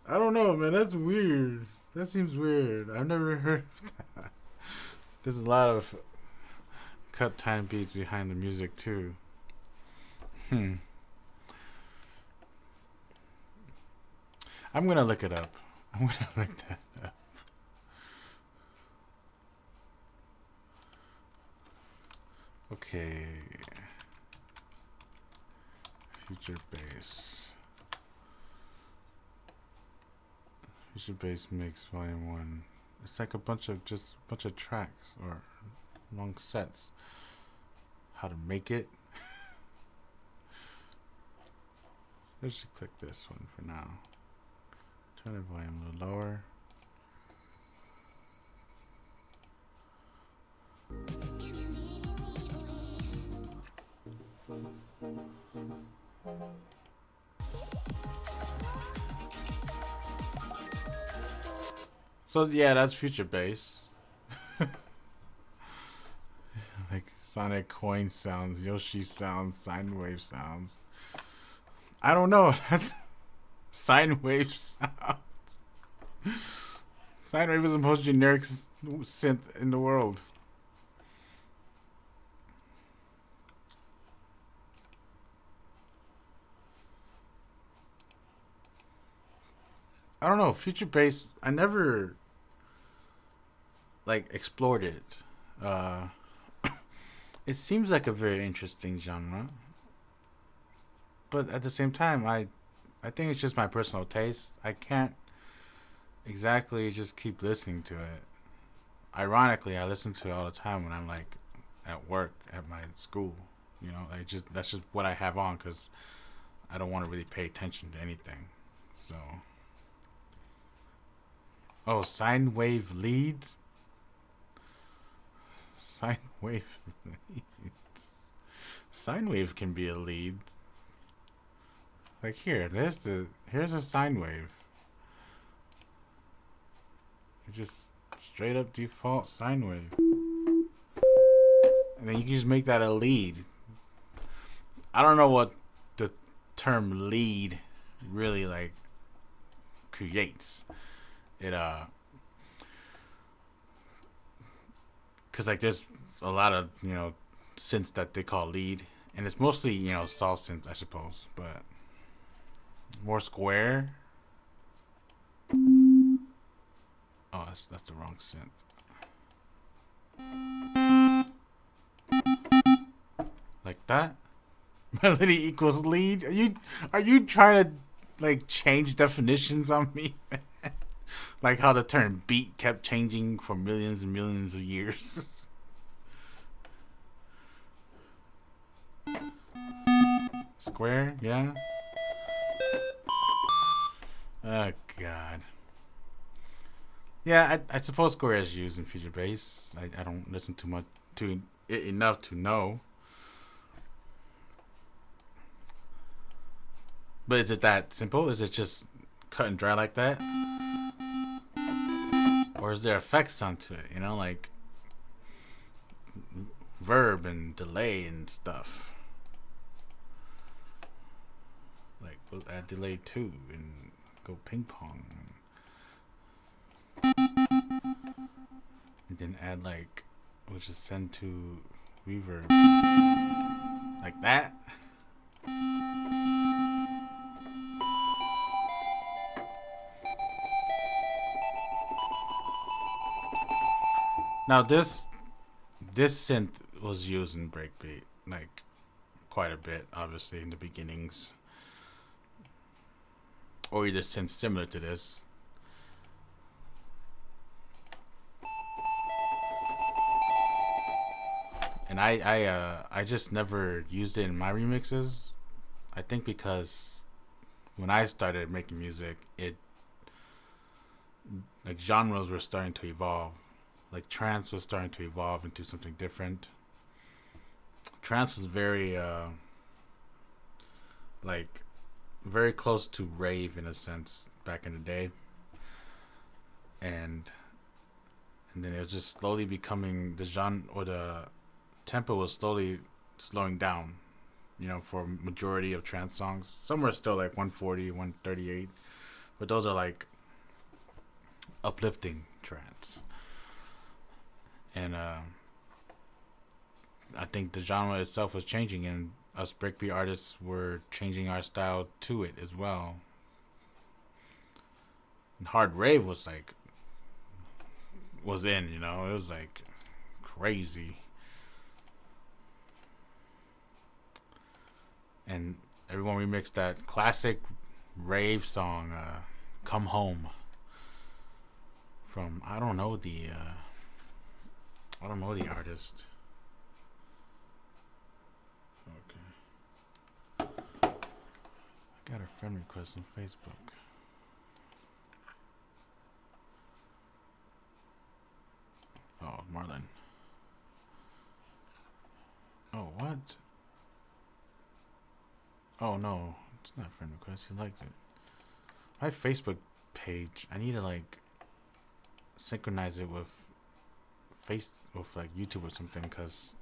I don't know, man. That's weird. That seems weird. I've never heard of that. There's a lot of cut time beats behind the music too. I'm gonna look it up. I'm gonna look that up. Okay. Future bass. Future bass mix volume 1. It's like a bunch of tracks or long sets. How to make it. Let's just click this one for now. Turn the volume a little lower. So yeah, that's future bass. Like Sonic coin sounds, Yoshi sounds, sine wave sounds. I don't know. That's sine wave sounds. Sine wave is the most generic synth in the world. I don't know. Future bass, I never like explored it. Uh, it seems like a very interesting genre, but at the same time, I think it's just my personal taste. I can't exactly just keep listening to it. Ironically, I listen to it all the time when I'm like at work at my school. Like just that's just what I have on because I don't want to really pay attention to anything. So, oh, sine wave leads. Sine wave leads. Sine wave can be a lead. Like here's a sine wave. Just straight up default sine wave. And then you can just make that a lead. I don't know what the term lead really like creates. It cuz like there's a lot of, synths that they call lead and it's mostly, saw synths, I suppose, but More square. Oh, that's the wrong synth. Like that. Melody equals lead. Are you trying to like change definitions on me? Like how the term beat kept changing for millions and millions of years. Square, yeah. Oh god. Yeah, I suppose square is used in Future Bass. I don't listen too much to it enough to know. But is it that simple? Is it just cut and dry like that? Or is there effects onto it? You know, like verb and delay and stuff. Like we'll add delay too and go ping pong. And then add like we'll just send to reverb. Like that. Now this synth was used in breakbeat, like quite a bit, obviously in the beginnings, or either synth similar to this. And I just never used it in my remixes. I think because when I started making music, it like genres were starting to evolve. Like trance was starting to evolve into something different. Trance was very like very close to rave in a sense back in the day, and then it was just slowly becoming the genre, or the tempo was slowly slowing down. You know, for majority of trance songs, some are still like 140, 138, but those are like uplifting trance. And I think the genre itself was changing, and us breakbeat artists were changing our style to it as well. And hard rave was in, you know, it was like crazy, and everyone remixed that classic rave song, "Come Home," from I don't know the artist. Okay, I got a friend request on Facebook. Oh, Marlon. Oh, what? Oh no, it's not a friend request. He liked it. My Facebook page. I need to like synchronize it with like YouTube or something, because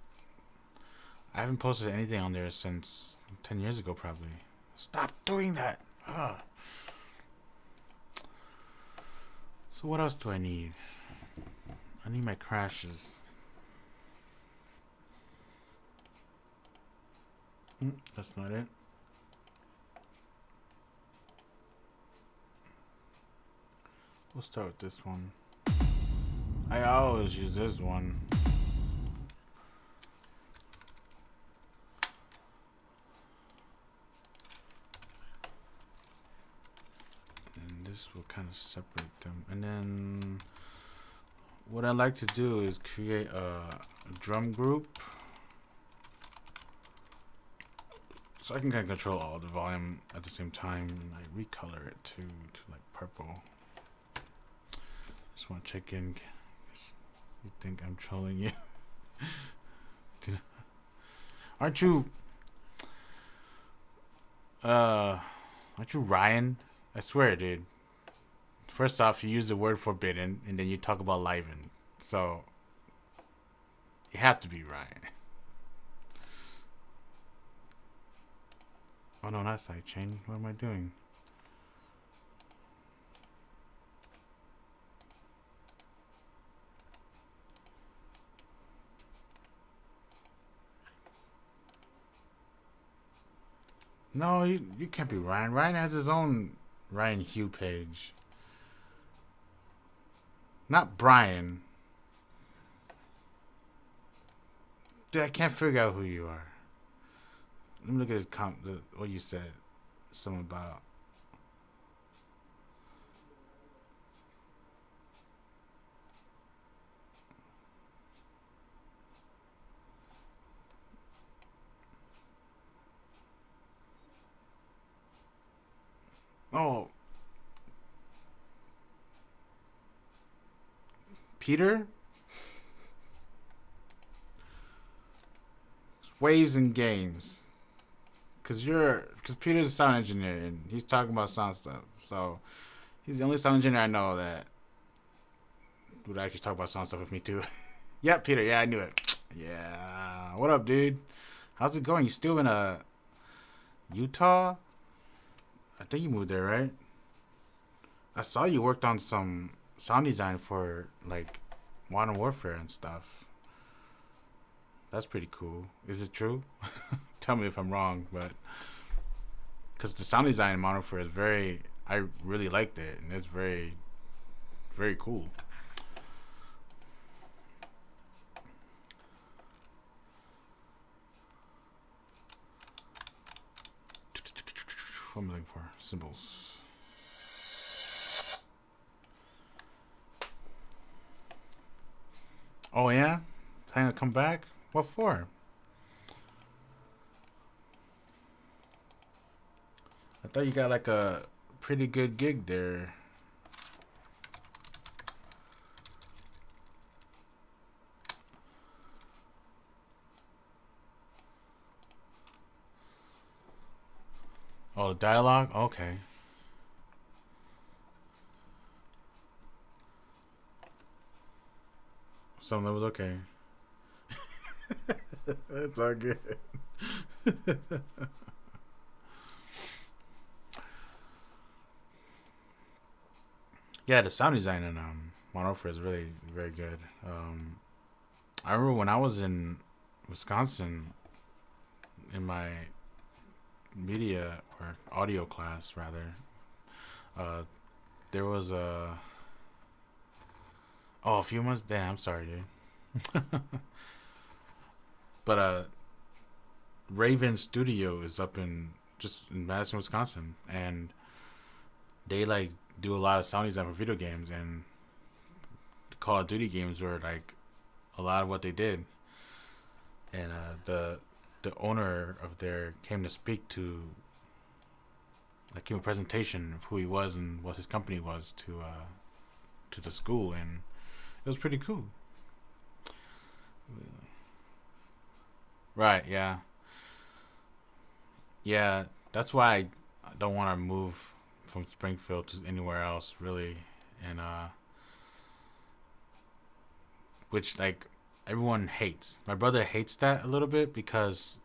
I haven't posted anything on there since 10 years ago probably. Stop doing that. Ugh. So what else do I need? I need my crashes. That's not it. We'll start with this one. I always use this one. And this will kind of separate them. And then what I like to do is create a drum group, so I can kind of control all the volume at the same time. And I recolor it to like purple. Just want to check in. You think I'm trolling you? Aren't you? Aren't you Ryan? I swear, dude. First off, you use the word forbidden, and then you talk about Liven. So you have to be Ryan. Oh no, not sidechain. What am I doing? No, you can't be Ryan. Ryan has his own Ryan Hugh page. Not Brian. Dude, I can't figure out who you are. Let me look at his what you said. Something about. Oh, Peter? Waves and games. Cause Peter's a sound engineer and he's talking about sound stuff. So he's the only sound engineer I know that would actually talk about sound stuff with me too. Yep, Peter. Yeah, I knew it. Yeah. What up, dude? How's it going? You still in Utah? I think you moved there, right? I saw you worked on some sound design for like Modern Warfare and stuff. That's pretty cool. Is it true? Tell me if I'm wrong, but because the sound design in Modern Warfare is very, I really liked it, and it's very, very cool. What am I looking for? Symbols. Oh yeah, planning to come back? What for? I thought you got like a pretty good gig there. Oh, the dialogue? Okay. Some levels, okay. It's all good. Yeah, the sound design in Modern Warfare is really very good. I remember when I was in Wisconsin in my media or audio class rather. Uh, there was a few months. Damn, I'm sorry, dude. But Raven Studio is up in just in Madison, Wisconsin, and they like do a lot of sound design for video games, and the Call of Duty games were like a lot of what they did. And the owner of there came to speak to like give a presentation of who he was and what his company was to the school, and it was pretty cool. Right? Yeah, yeah. That's why I don't want to move from Springfield to anywhere else, really, and which like everyone hates. My brother hates that a little bit because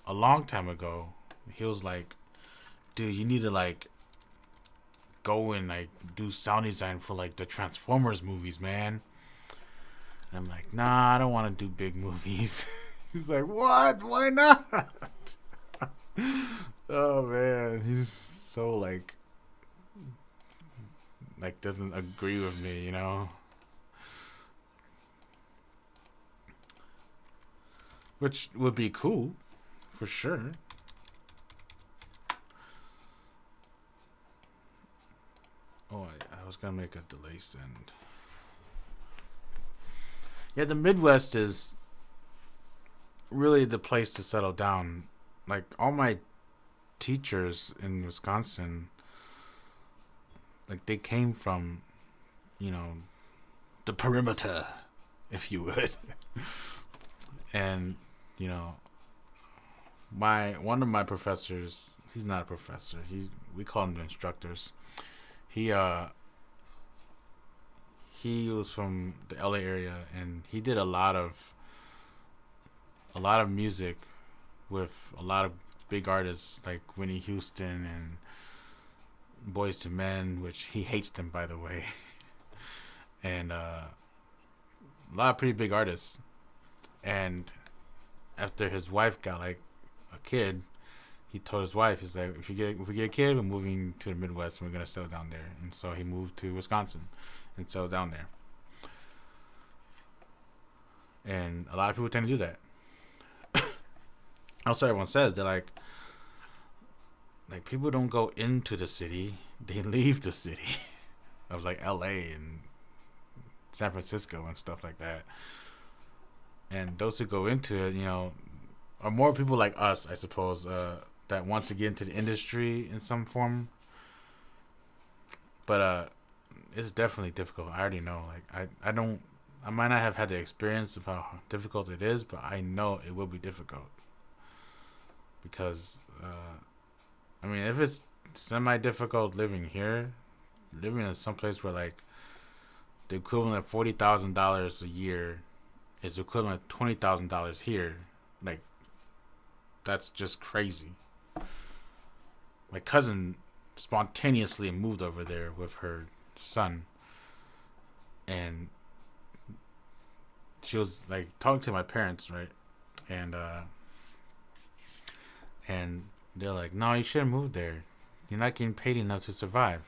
a long time ago he was like, "Dude, you need to like go and like do sound design for like the Transformers movies, man." And I'm like, "Nah, I don't want to do big movies." He's like, "What? Why not?" Oh man, he's so like doesn't agree with me, you know. Which would be cool, for sure. Oh, I was gonna make a delay send. Yeah, the Midwest is really the place to settle down. Like all my teachers in Wisconsin, like they came from, you know, the perimeter, if you would. And you know, my one of my professors, he's not a professor. We call him the instructors. He he was from the LA area, and he did a lot of music with a lot of big artists like Whitney Houston and Boys to Men, which he hates them by the way, and a lot of pretty big artists. And after his wife got like a kid, he told his wife, he's like, if we get a kid, we're moving to the Midwest and we're gonna settle down there. And so he moved to Wisconsin and settled down there. And a lot of people tend to do that. Also, everyone says they're like people don't go into the city; they leave the city of like L.A. and San Francisco and stuff like that. And those who go into it, you know, are more people like us, I suppose, that wants to get into the industry in some form. But it's definitely difficult. I already know. Like I might not have had the experience of how difficult it is, but I know it will be difficult because I mean, if it's semi difficult living here, living in some place where like the equivalent of $40,000 a year is equivalent to $20,000 here, like that's just crazy. My cousin spontaneously moved over there with her son, and she was like talking to my parents, right? And and they're like, "No, you shouldn't move there. You're not getting paid enough to survive."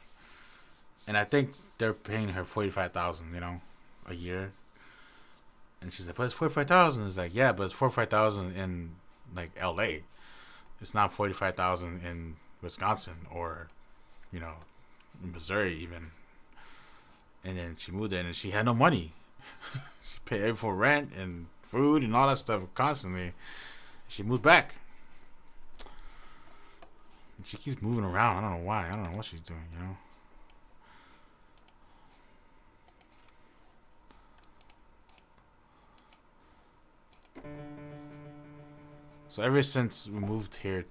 And I think they're paying her 45,000, a year. And she's like, "But it's 45,000." It's like, "Yeah, but it's 45,000 in like L.A. It's not 45,000 in Wisconsin or, in Missouri even." And then she moved in and she had no money. She paid for rent and food and all that stuff constantly. She moved back. And she keeps moving around. I don't know why. I don't know what she's doing. So ever since we moved here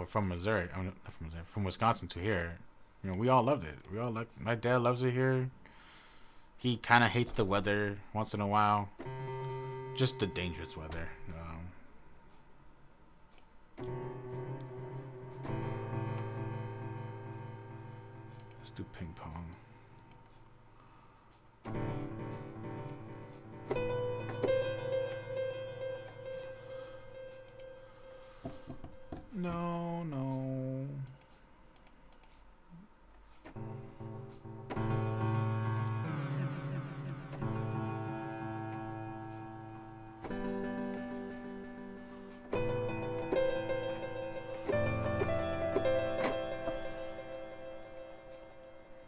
from Missouri, not from Missouri, from Wisconsin to here, we all loved it. My dad loves it here. He kind of hates the weather once in a while, just the dangerous weather. Let's do ping pong. No.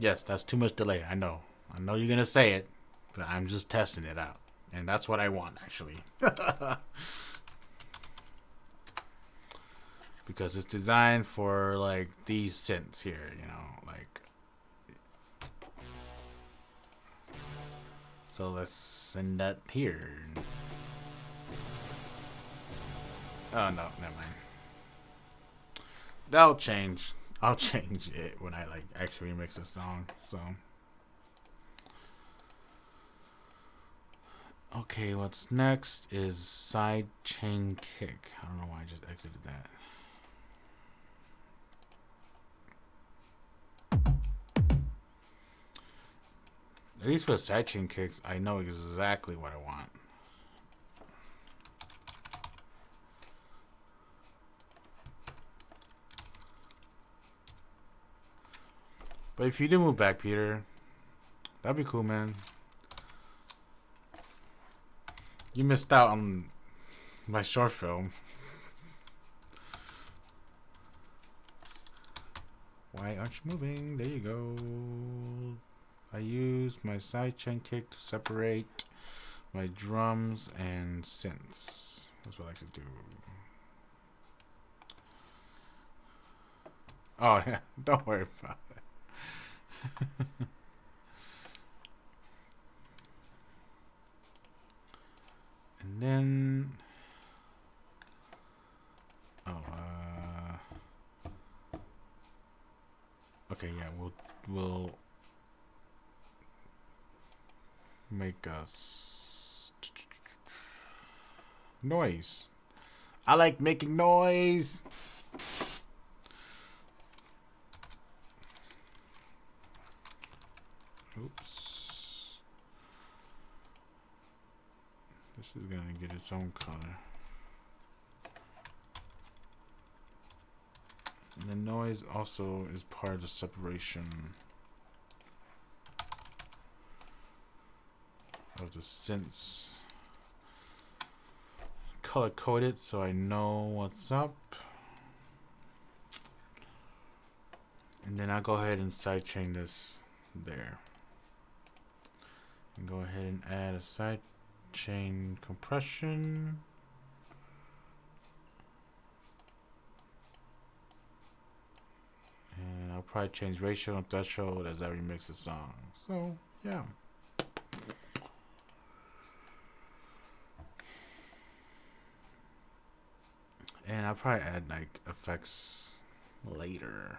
Yes, that's too much delay. I know you're gonna say it, but I'm just testing it out, and that's what I want actually. Because it's designed for like these synths here, like. So let's send that here. Oh no, never mind. That'll change. I'll change it when I like actually remix a song. So. Okay, what's next is side chain kick. I don't know why I just exited that. At least for the sidechain kicks, I know exactly what I want. But if you do move back, Peter, that'd be cool, man. You missed out on my short film. Why aren't you moving? There you go. I use my sidechain kick to separate my drums and synths. That's what I like to do. Oh, yeah. Don't worry about it. And then... okay, yeah, we'll make us noise. I like making noise. Oops. This is gonna get its own color. And the noise also is part of the separation of the synths. Color code it so I know what's up. And then I'll go ahead and sidechain this there. And go ahead and add a sidechain compression. And I'll probably change ratio and threshold as I remix the song. So, yeah. And I'll probably add like effects later.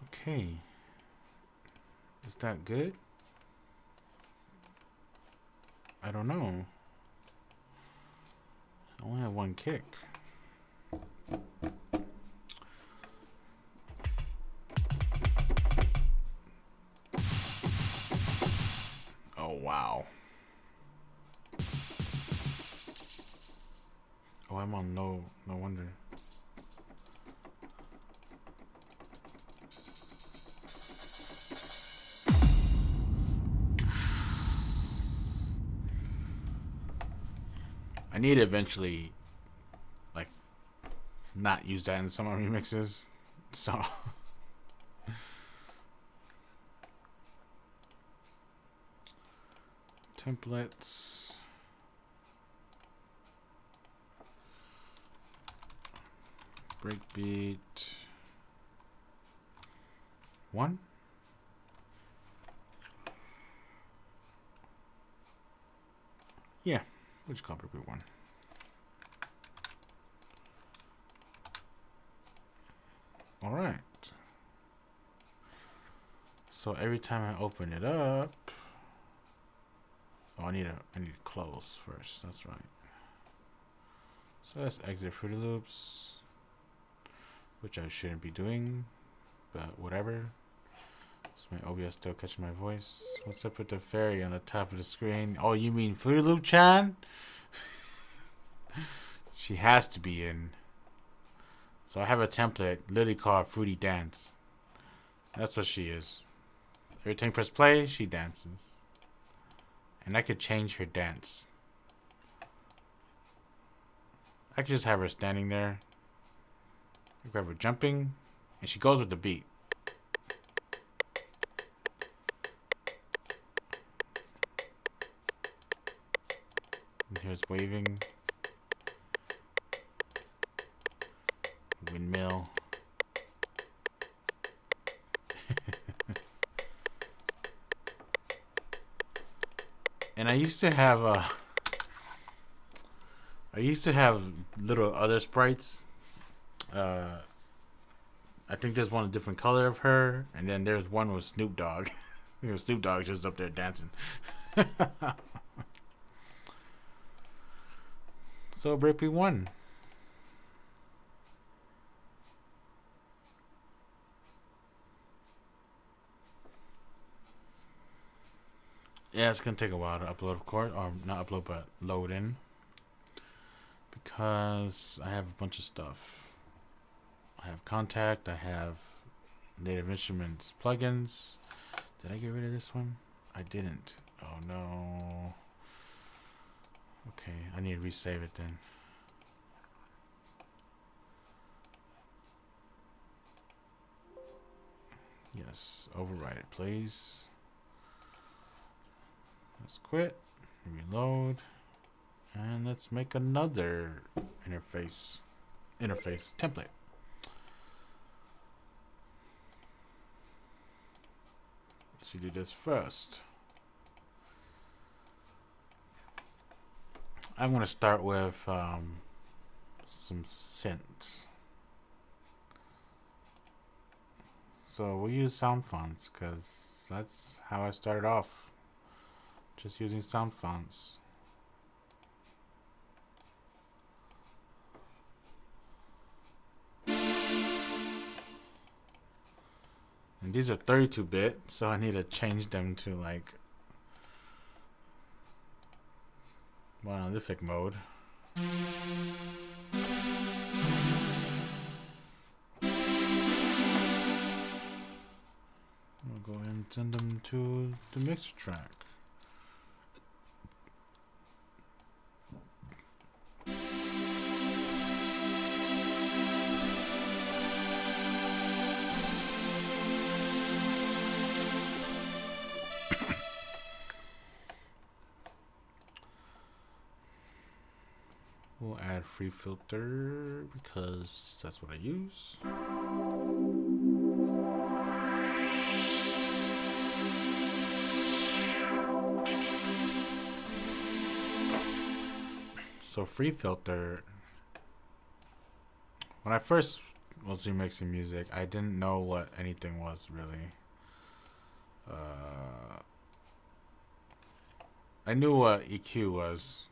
Okay. Is that good? I don't know. I only have one kick. Oh, wow. Oh, I'm on no wonder. I need to eventually, like, not use that in some of my remixes. So. Templates. Breakbeat. 1. Yeah, we'll just call breakbeat 1. All right. So every time I open it up, oh, I need to close first. That's right. So let's exit Fruity Loops, which I shouldn't be doing, but whatever. Is my OBS still catching my voice? What's up with the fairy on the top of the screen? Oh, you mean Fruity Loop Chan? She has to be in. So I have a template literally called Fruity Dance. That's what she is. Every time you press play, she dances. And I could change her dance. I could just have her standing there. I could have her jumping. And she goes with the beat. And here's waving. Windmill. And I used to have little other sprites. I think there's one a different color of her, and then there's one with Snoop Dogg. Snoop Dogg just up there dancing. So Breakbeat 1. Yeah, it's gonna take a while to upload, of course, or not upload, but load in, because I have a bunch of stuff. I have Contact. I have Native Instruments plugins. Did I get rid of this one? I didn't. Oh no. Okay, I need to resave it then. Yes, override it, please. Let's quit, reload, and let's make another interface template. Let's do this first. I'm going to start with some synths. So we'll use sound fonts because that's how I started off. Just using sound fonts. And these are 32-bit, so I need to change them to like monolithic mode. I'll go ahead and send them to the mixer track. We'll add free filter because that's what I use. So free filter, when I first was remixing music, I didn't know what anything was really. I knew what EQ was.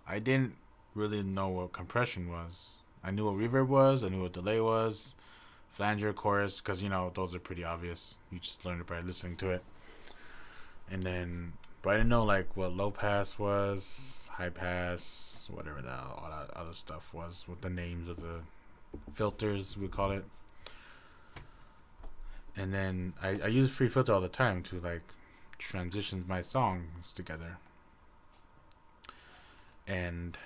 I didn't really know what compression was. I knew what reverb was. I knew what delay was. Flanger, chorus, because those are pretty obvious. You just learn it by listening to it. And then, but I didn't know like what low pass was, high pass, whatever all that other stuff was with the names of the filters, we call it. And then I use free filter all the time to like transition my songs together. And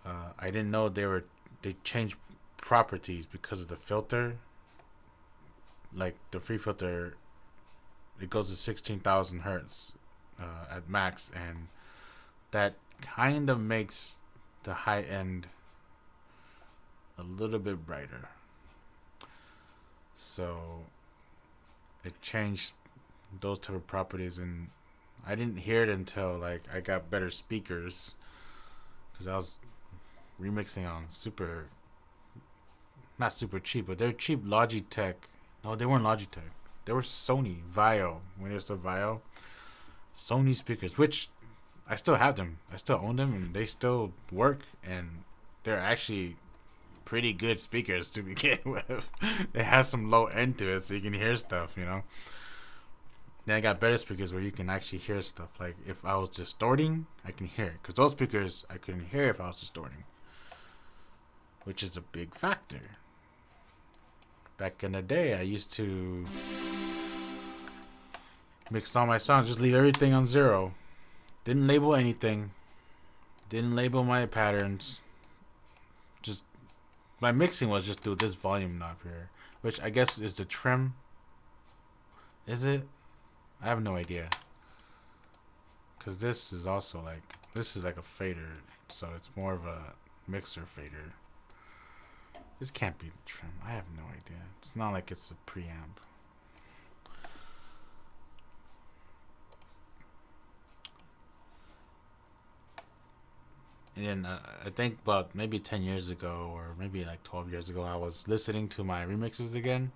I didn't know they changed properties because of the filter. Like the free filter, it goes to 16,000 hertz at max, and that kind of makes the high end a little bit brighter. So it changed those type of properties, and I didn't hear it until like I got better speakers, because I was remixing on not super cheap, but they're cheap Logitech. No, they weren't Logitech. They were Sony Vaio, when it was still Vaio. Sony speakers, which I still have them. I still own them, and they still work, and they're actually pretty good speakers to begin with. They have some low end to it, so you can hear stuff, Then I got better speakers where you can actually hear stuff. Like if I was distorting, I can hear it. Because those speakers, I couldn't hear if I was distorting, which is a big factor. Back in the day, I used to mix all my songs, just leave everything on 0. Didn't label anything. Didn't label my patterns. Just my mixing was just through this volume knob here, which I guess is the trim. Is it? I have no idea. Because this is also like a fader, so it's more of a mixer fader. This can't be the trim. I have no idea. It's not like it's a preamp. And then I think about maybe 10 years ago, or maybe like 12 years ago, I was listening to my remixes again,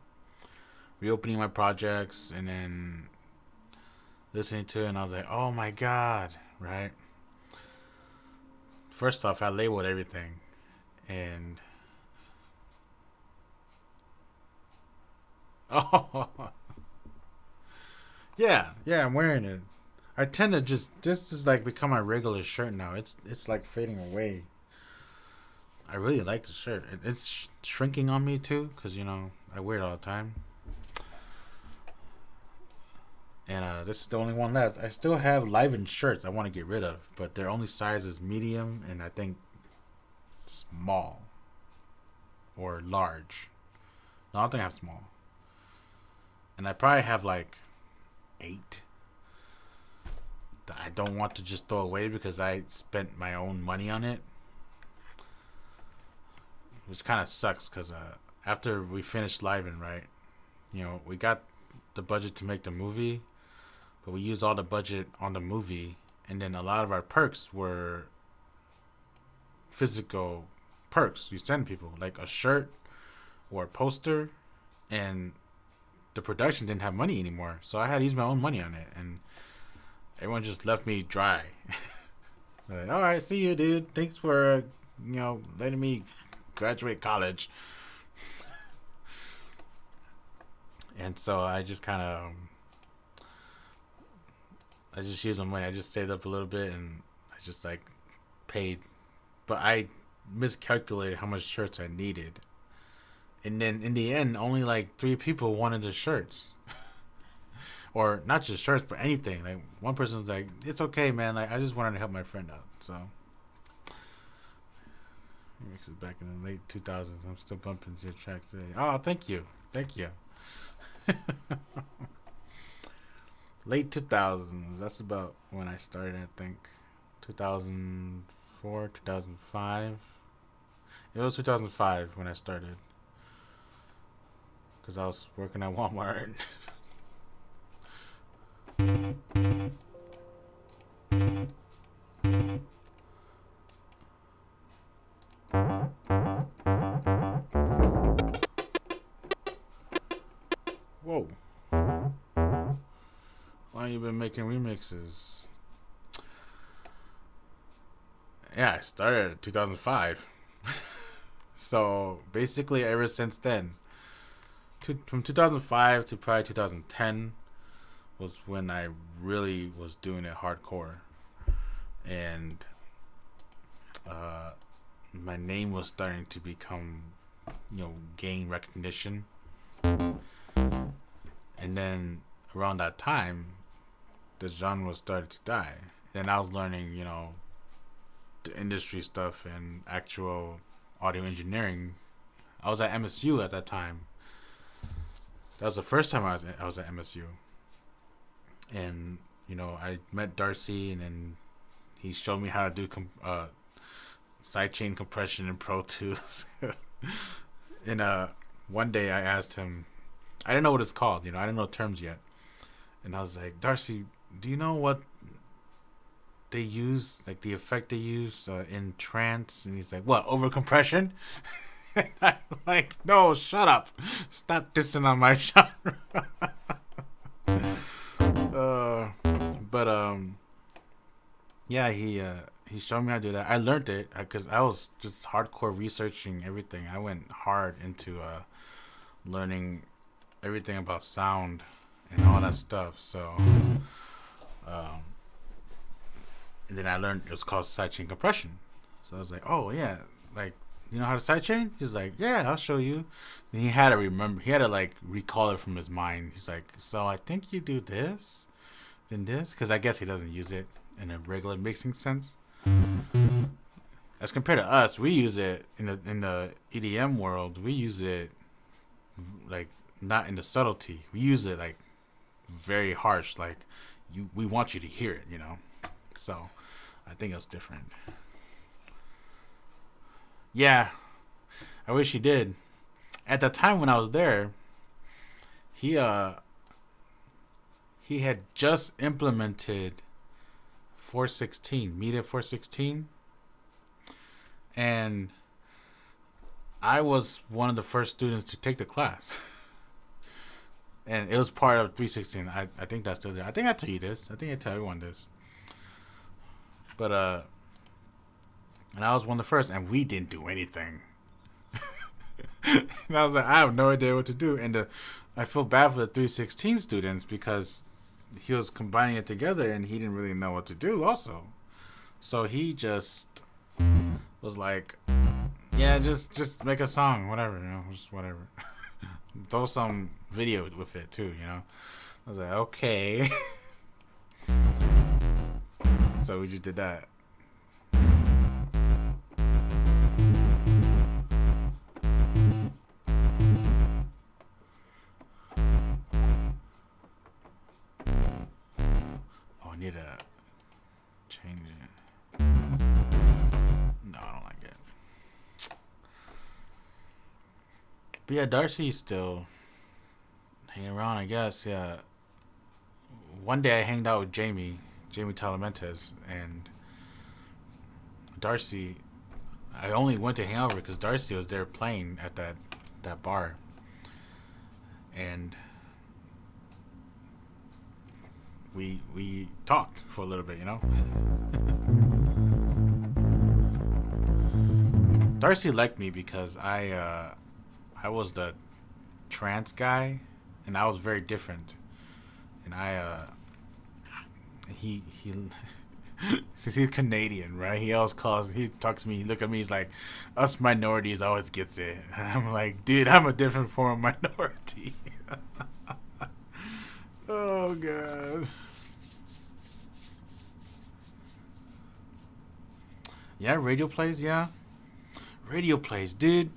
reopening my projects, and then listening to it, and I was like, oh my god, right? First off, I labeled everything, and oh, yeah, I'm wearing it. I tend to this is like become my regular shirt now. It's like fading away. I really like the shirt. It's shrinking on me too, because I wear it all the time. And this is the only one left. I still have Liven shirts I want to get rid of, but their only size is medium, and I think small or large. No, I don't think I have small. And I probably have like 8 that I don't want to just throw away because I spent my own money on it, which kind of sucks because after we finished Liven, right, we got the budget to make the movie, but we used all the budget on the movie, and then a lot of our perks were physical perks you send people, like a shirt or a poster, and the production didn't have money anymore, so I had to use my own money on it, and everyone just left me dry. Like, all right, see you, dude. Thanks for letting me graduate college. And so I just kind of I just used my money. I just saved up a little bit, and I just like paid, but I miscalculated how much shirts I needed, And then in the end, only like 3 people wanted the shirts, or not just shirts, but anything. Like one person's like, "It's okay, man. Like I just wanted to help my friend out." So remixes back in the late 2000s. I'm still bumping to your tracks today. Oh, thank you, thank you. Late 2000s. That's about when I started. I think 2004, 2005. It was 2005 when I started, because I was working at Walmart. Whoa. Why you been making remixes? Yeah, I started in 2005. So basically, ever since then, from 2005 to probably 2010 was when I really was doing it hardcore, and my name was starting to become, gain recognition. And then around that time, the genre started to die. And I was learning, the industry stuff and actual audio engineering. I was at MSU at that time. That was the first time I was at MSU. And, I met Darcy, and then he showed me how to do sidechain compression in Pro Tools. And one day I asked him, I didn't know what it's called, I didn't know terms yet. And I was like, Darcy, do you know what they use, like the effect they use in trance? And he's like, what, over compression? And I'm like, no, shut up. Stop dissing on my genre. But yeah, he showed me how to do that. I learned it because I was just hardcore researching everything. I went hard into learning everything about sound and all that stuff. So, and then I learned it was called sidechain compression. So I was like, oh yeah, like, you know how to sidechain? He's like, yeah, I'll show you. And he had to remember, he had to like recall it from his mind. He's like, so I think you do this, then this, because I guess he doesn't use it in a regular mixing sense. As compared to us, we use it in the EDM world. We use it like not in the subtlety. We use it like very harsh. Like we want you to hear it, So I think it was different. Yeah, I wish he did. At the time when I was there, he had just implemented 416, Media 416, and I was one of the first students to take the class. And it was part of 316. I think that's still there. I think I tell you this. I think I tell everyone this. But and I was one of the first, and we didn't do anything. And I was like, I have no idea what to do. And I feel bad for the 316 students because he was combining it together, and he didn't really know what to do also. So he just was like, yeah, just make a song, whatever, just whatever. Throw some video with it too, I was like, okay. So we just did that. Oh, I need to change it. No, I don't like it. But yeah, Darcy's still hanging around, I guess. Yeah. One day I hanged out with Jamie Talamentes, and Darcy. I only went to hang out because Darcy was there playing at that bar, and we talked for a little bit, Darcy liked me because I was the trance guy, and I was very different, and he Since he's Canadian, right? He talks to me, he look at me, he's like, us minorities always gets it. And I'm like, dude, I'm a different form of minority. Oh, God. Yeah, radio plays, yeah. Radio plays, dude.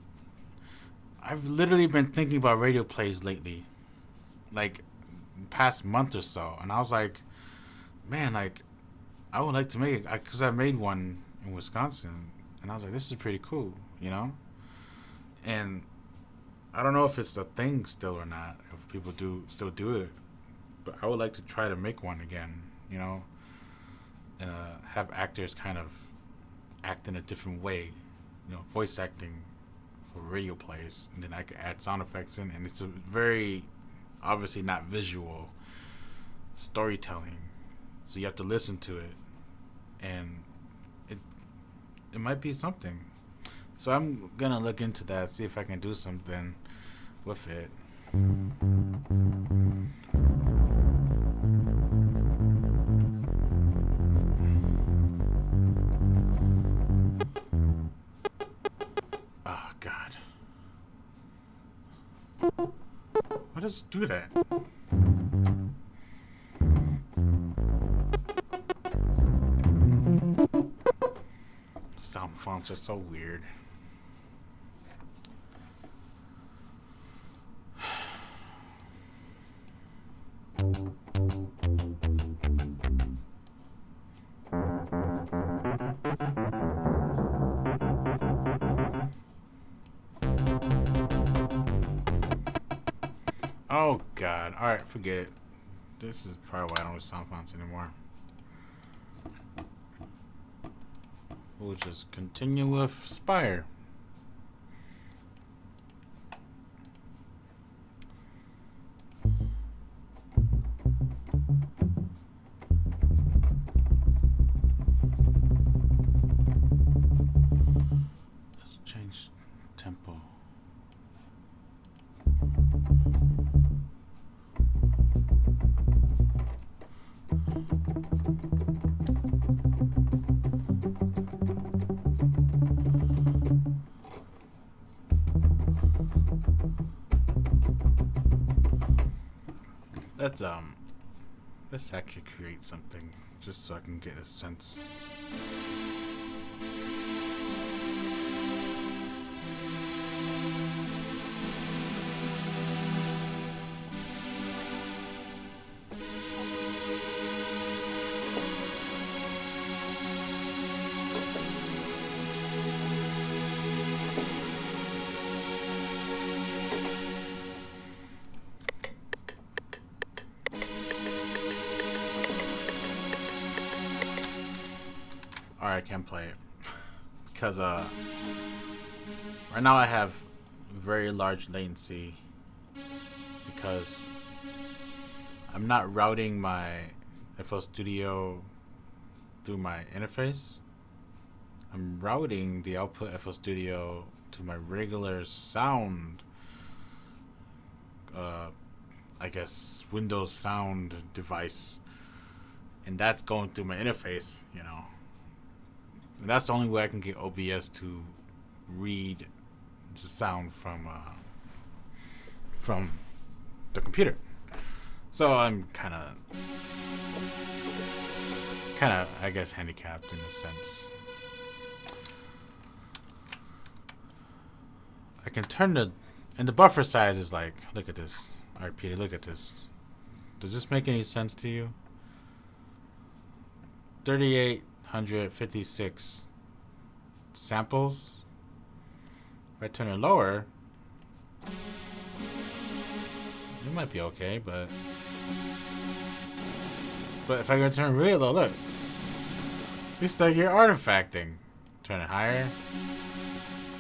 I've literally been thinking about radio plays lately. Like, past month or so. And I was like, man, like, I would like to make it. Because I made one in Wisconsin. And I was like, this is pretty cool, you know? And I don't know if it's a thing still or not. If people still do it. But I would like to try to make one again, you know? And have actors kind of act in a different way. You know, voice acting for radio plays. And then I could add sound effects in. And it's a very, obviously not visual storytelling. So you have to listen to it. And it might be something. So I'm going to look into that, see if I can do something with it. Oh, God. Why does it do that? Sound fonts are so weird. Oh, God. Alright, forget it. This is probably why I don't use sound fonts anymore. We'll just continue with Spire. Let's change tempo. Let's actually create something just so I can get a sense. Alright, I can't play it. Because right now I have very large latency. Because I'm not routing my FL Studio through my interface. I'm routing the output FL Studio to my regular sound, I guess, Windows sound device. And that's going through my interface, you know. And that's the only way I can get OBS to read the sound from the computer. So I'm kind of, I guess, handicapped in a sense. I can turn and the buffer size is like, look at this. All right, Peter, look at this. Does this make any sense to you? 3,856 samples. If I turn it lower, it might be okay, but if I go turn it really low, look, you start your artifacting. Turn it higher,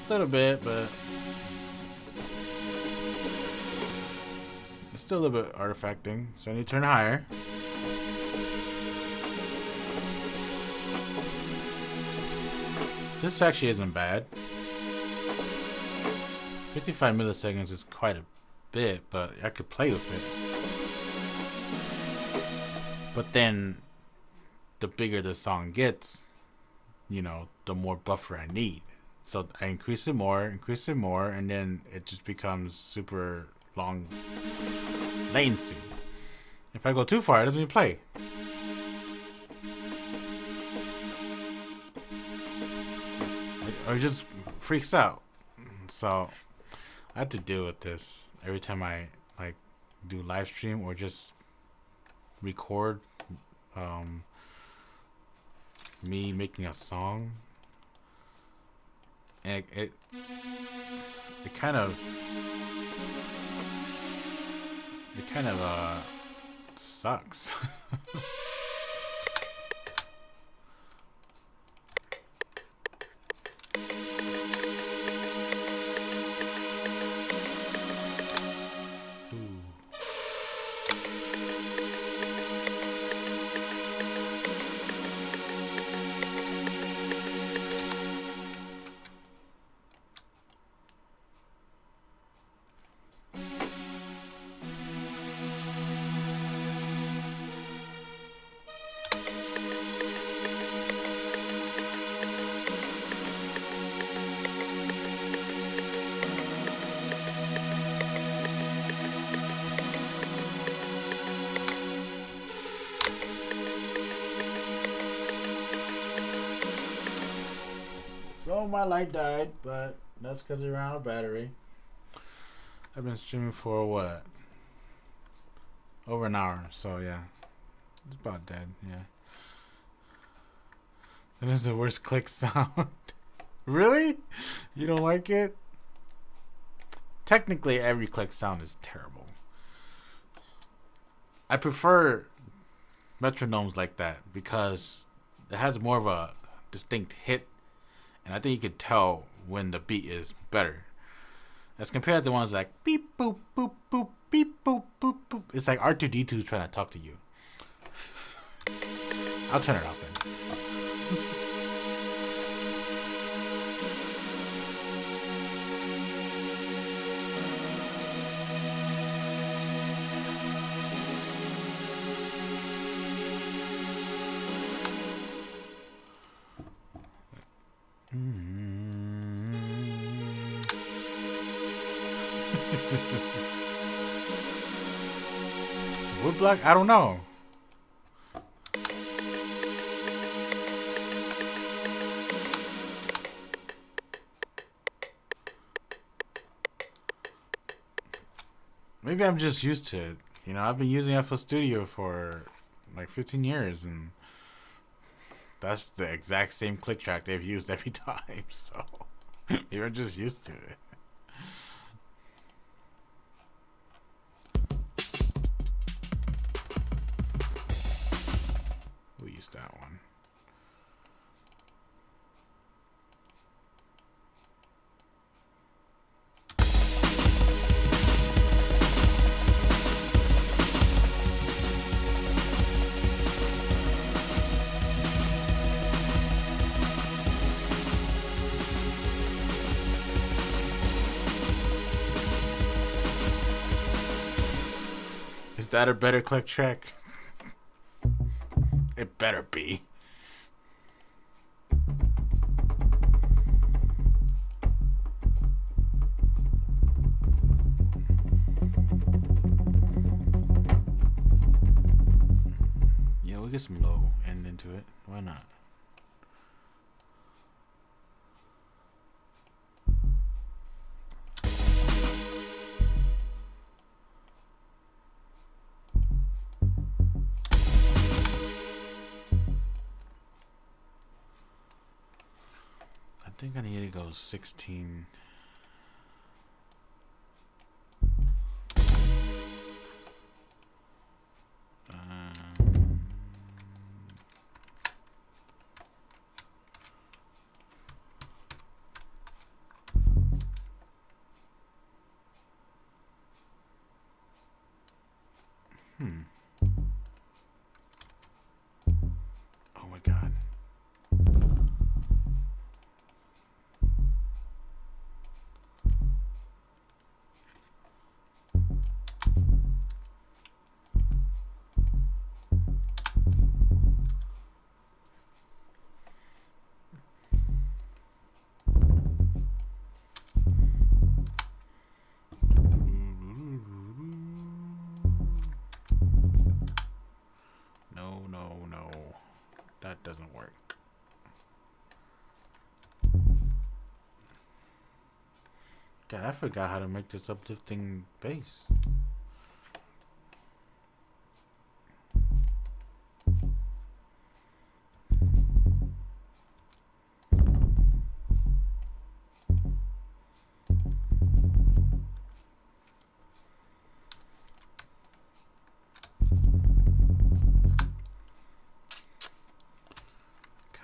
a little bit, but it's still a little bit artifacting. So I need to turn it higher. This actually isn't bad. 55 milliseconds is quite a bit, but I could play with it. But then the bigger the song gets, you know, the more buffer I need. So I increase it more, and then it just becomes super long latency. If I go too far, it doesn't even play. Or it just freaks out. So I have to deal with this every time I like do live stream or just record me making a song. And it kind of sucks. So my light died, but that's because it ran out of battery. I've been streaming for what? Over an hour, so yeah. It's about dead, yeah. That is the worst click sound. Really? You don't like it? Technically, every click sound is terrible. I prefer metronomes like that because it has more of a distinct hit, and I think you could tell when the beat is better as compared to ones like beep boop boop boop beep boop boop boop. It's like R2D2 trying to talk to you. I'll turn it off then. Woodblock? I don't know. Maybe I'm just used to it. You know, I've been using FL Studio for like 15 years, and that's the exact same click track they've used every time. So maybe I'm just used to it. We'll use that one. Is that a better click track? It better be. Yeah, we'll get some low end into it. Why not? I think I need to go 16. Oh my god. God, I forgot how to make this uplifting bass.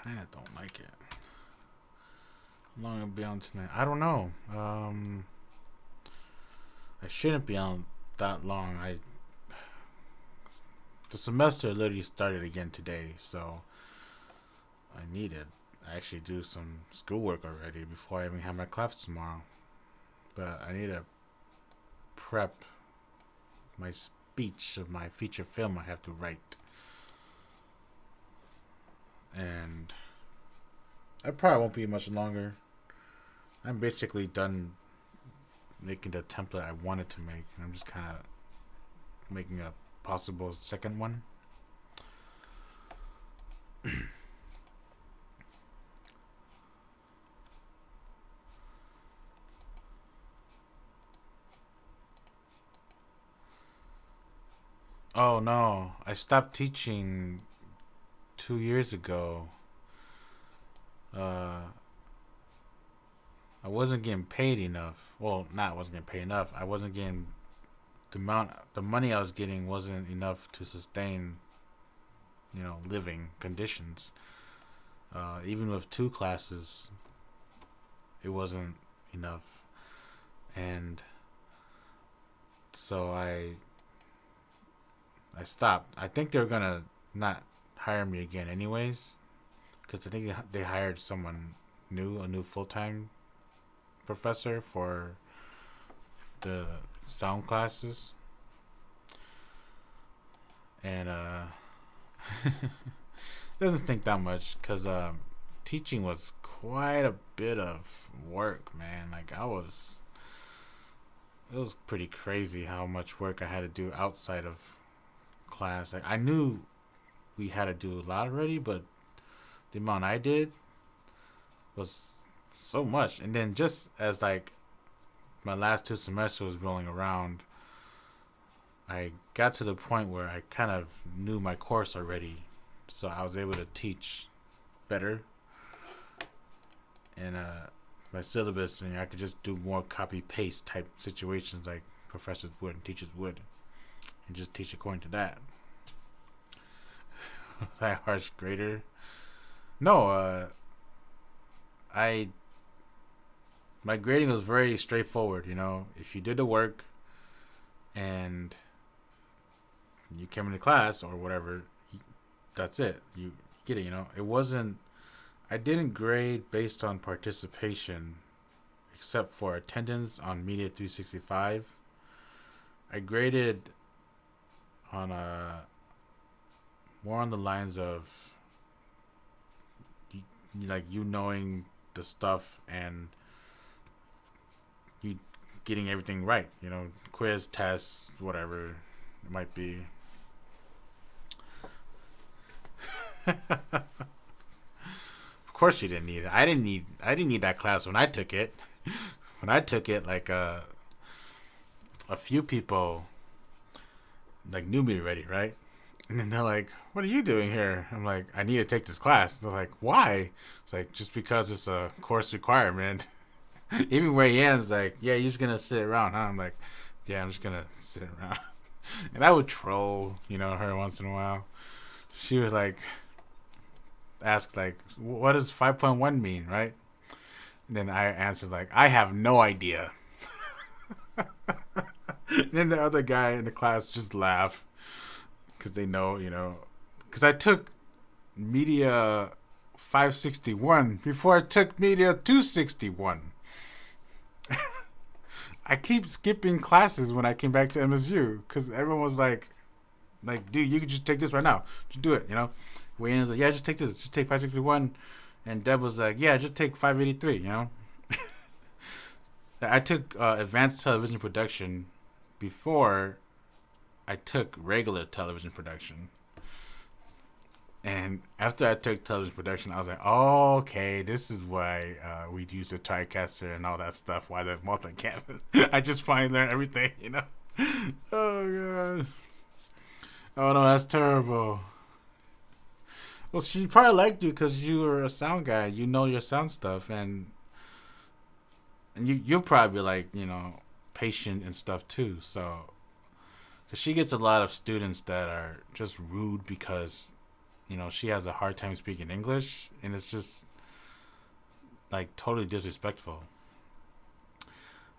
Kinda don't like it. How long will be on tonight? I don't know. I shouldn't be on that long. The semester literally started again today, so I need to actually do some schoolwork already before I even have my class tomorrow. But I need to prep my speech of my feature film I have to write. And I probably won't be much longer. I'm basically done making the template I wanted to make, and I'm just kind of making a possible second one. Oh no, I stopped teaching 2 years ago. Uh, I wasn't getting paid enough. Well, not I wasn't getting paid enough. I wasn't getting the money I was getting wasn't enough to sustain, living conditions. Even with two classes, it wasn't enough, and so I stopped. I think they're gonna not hire me again, anyways, because I think they hired someone new, a new full time professor for the sound classes, and doesn't think that much because teaching was quite a bit of work, man. Like it was pretty crazy how much work I had to do outside of class. Like I knew we had to do a lot already, but the amount I did was so much. And then just as like my last two semesters was rolling around, I got to the point where I kind of knew my course already, so I was able to teach better. And my syllabus, and I could just do more copy paste type situations like professors would and teachers would, and just teach according to that. Was I a harsh grader? No, I my grading was very straightforward. If you did the work and you came into class or whatever, that's it. You get it. It wasn't. I didn't grade based on participation, except for attendance on Media 365. I graded on more on the lines of you knowing the stuff and you getting everything right. Quiz, tests, whatever it might be. Of course you didn't need it. I didn't need that class when I took it. When I took it, like a few people like knew me already, right? And then they're like, "What are you doing here?" I'm like, "I need to take this class." They're like, "Why?" It's like, just because it's a course requirement. Even Wei Yan's like, "Yeah, you're just gonna sit around, huh?" I'm like, "Yeah, I'm just gonna sit around." And I would troll, her once in a while. She was like, ask like, "What does 5.1 mean?" Right? And then I answered like, "I have no idea." And then the other guy in the class just laugh because they know, because I took Media 561 before I took Media 261. I keep skipping classes when I came back to MSU because everyone was like, dude, you can just take this right now. Just do it, Wayne was like, yeah, just take this. Just take 561. And Deb was like, yeah, just take 583, I took advanced television production before I took regular television production. And after I took television production, I was like, oh, okay, this is why we'd use the TriCaster and all that stuff. Why the multi-cam? I just finally learned everything, you know? Oh, God. Oh, no, that's terrible. Well, she probably liked you because you were a sound guy. You know your sound stuff. And you'll probably be like, patient and stuff too. So, because she gets a lot of students that are just rude because she has a hard time speaking English, and it's just like totally disrespectful.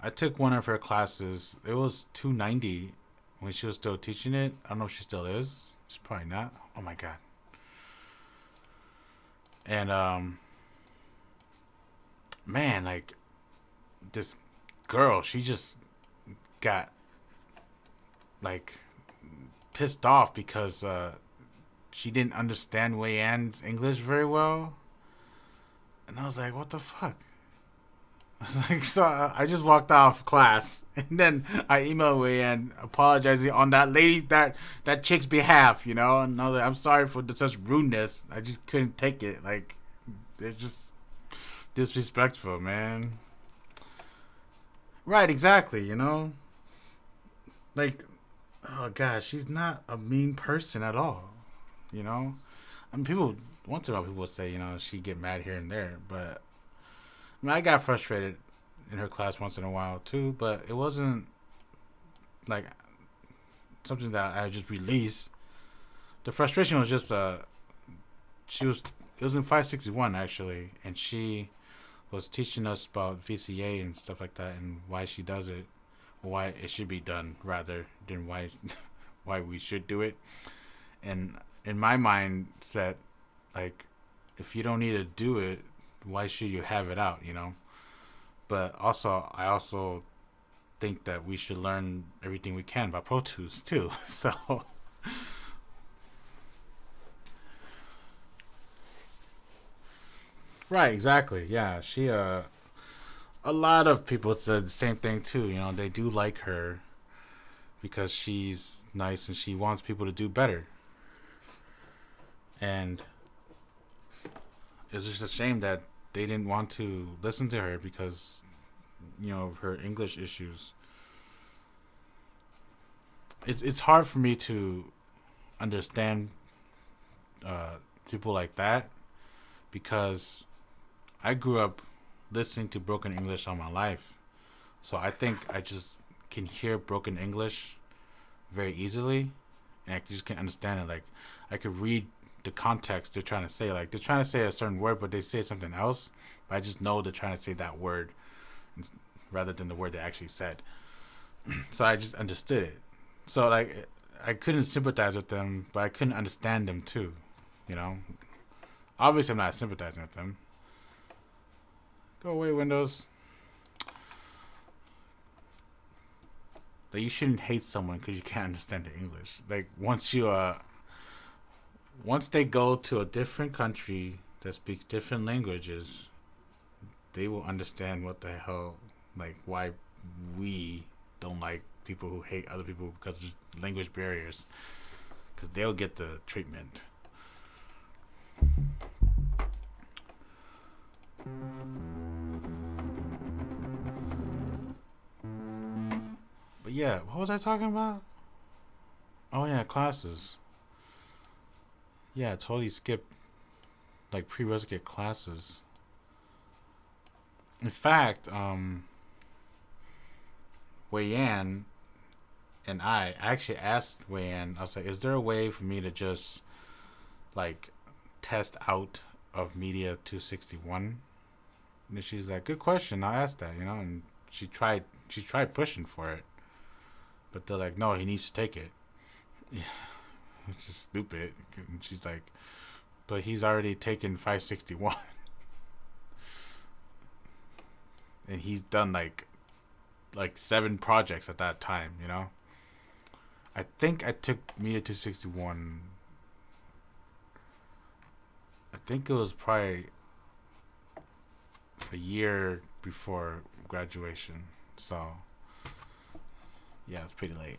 I took one of her classes. It was 290 when she was still teaching it. I don't know if she still is. She's probably not. Oh my god. And man, like this girl, she just got like pissed off because she didn't understand Wei Ann's English very well. And I was like, what the fuck? I was like, so I just walked off class, and then I emailed Wei Ann apologizing on that lady, that chick's behalf, And I was like, I'm sorry for such rudeness. I just couldn't take it. Like, they're just disrespectful, man. Right, exactly. Like, oh gosh, she's not a mean person at all. I mean, people once in a while people say she get mad here and there, but I mean, I got frustrated in her class once in a while too, but it wasn't like something that I just released. The frustration was just she was it was in 561 actually, and she was teaching us about VCA and stuff like that and why she does it, why it should be done rather than why why we should do it. And in my mindset, like, if you don't need to do it, why should you have it out? But also, I also think that we should learn everything we can about Pro Tools too. So, right, exactly. Yeah, a lot of people said the same thing too. They do like her because she's nice and she wants people to do better. And it's just a shame that they didn't want to listen to her because of her English issues. It's hard for me to understand people like that because I grew up listening to broken English all my life. So I think I just can hear broken English very easily, and I just can understand it. Like, I could read the context they're trying to say. Like, they're trying to say a certain word, but they say something else. But I just know they're trying to say that word rather than the word they actually said. So I just understood it. So, like, I couldn't sympathize with them, but I couldn't understand them too. You know, obviously I'm not sympathizing with them. Go away, Windows. Like, you shouldn't hate someone because you can't understand the English. Like, once they go to a different country that speaks different languages, they will understand what the hell, like, why we don't like people who hate other people because there's language barriers. Because they'll get the treatment. But yeah, what was I talking about? Oh yeah, classes. Yeah, I totally skipped like prerequisite classes. In fact, Wei Yan and I actually asked Wei Yan, I was like, is there a way for me to just like test out of Media 261? And she's like, good question, I'll ask that, and she tried pushing for it. But they're like, no, he needs to take it. Yeah, which is stupid. And she's like, but he's already taken 561. And he's done like 7 projects at that time. I think I took Media 261. I think it was probably a year before graduation. So, yeah, it's pretty late.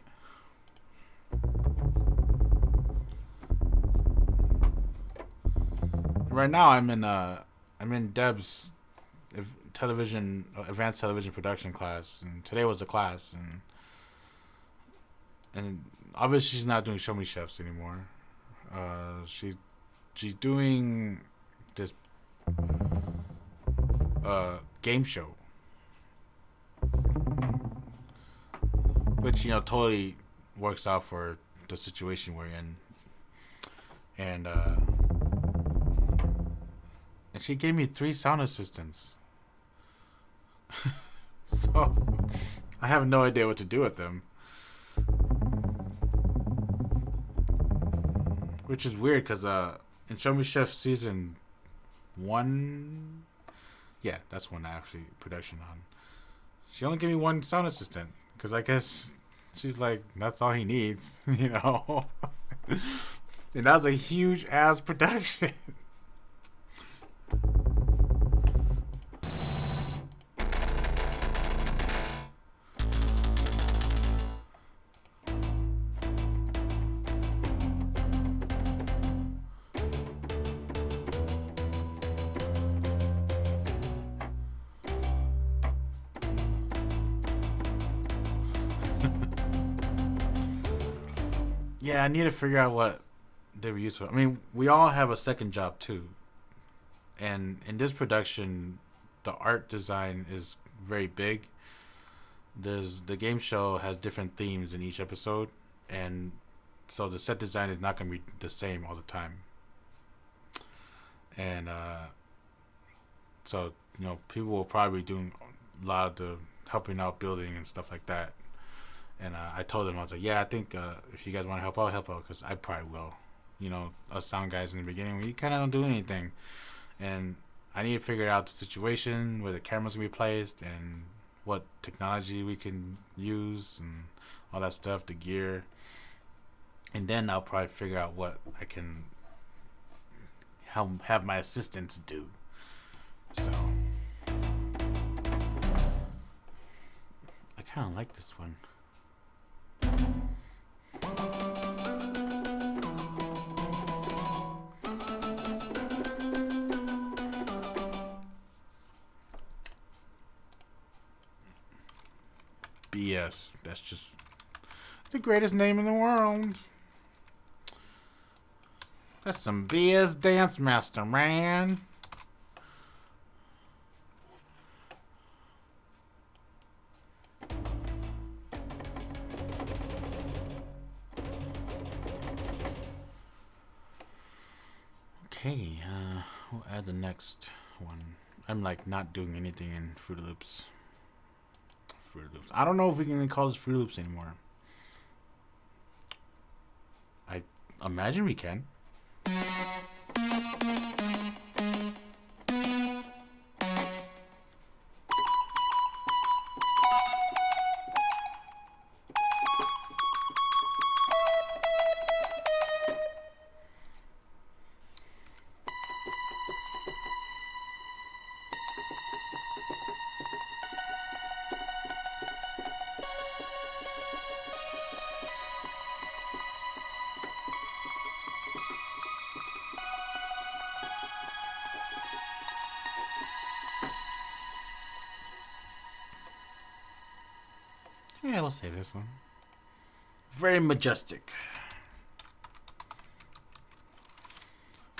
right now I'm in Deb's television advanced television production class, and today was a class, and obviously she's not doing Show Me Chefs anymore. She's doing this game show, which totally works out for the situation we're in, and and she gave me 3 sound assistants. So I have no idea what to do with them, which is weird because in Show Me Chef season 1, yeah, that's one I actually production on. She only gave me 1 sound assistant because I guess she's like, that's all he needs, And that was a huge ass production. Yeah, I need to figure out what they were used for. I mean, we all have a second job too, and in this production, the art design is very big. The game show has different themes in each episode, and so the set design is not going to be the same all the time. And so people will probably be doing a lot of the helping out building and stuff like that. And I told them, I was like, yeah, I think if you guys want to help out, because I probably will. Us sound guys in the beginning, we kind of don't do anything, and I need to figure out the situation where the cameras can be placed and what technology we can use and all that stuff, the gear, and then I'll probably figure out what I can have my assistants do. So I kind of like this one. BS. That's just the greatest name in the world. That's some BS Dance Master, man. Okay, we'll add the next one. I'm like not doing anything in Fruit Loops. I don't know if we can even call this Fruit Loops anymore. I imagine we can. Yeah, we'll save this one. Very majestic.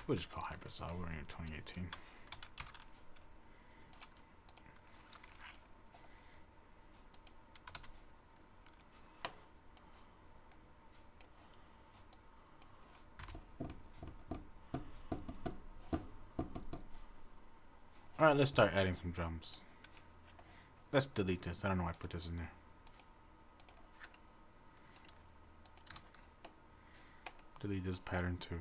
We'll just call Hypersaw. We're in 2018. Alright, let's start adding some drums. Let's delete this. I don't know why I put this in there. Delete this pattern too.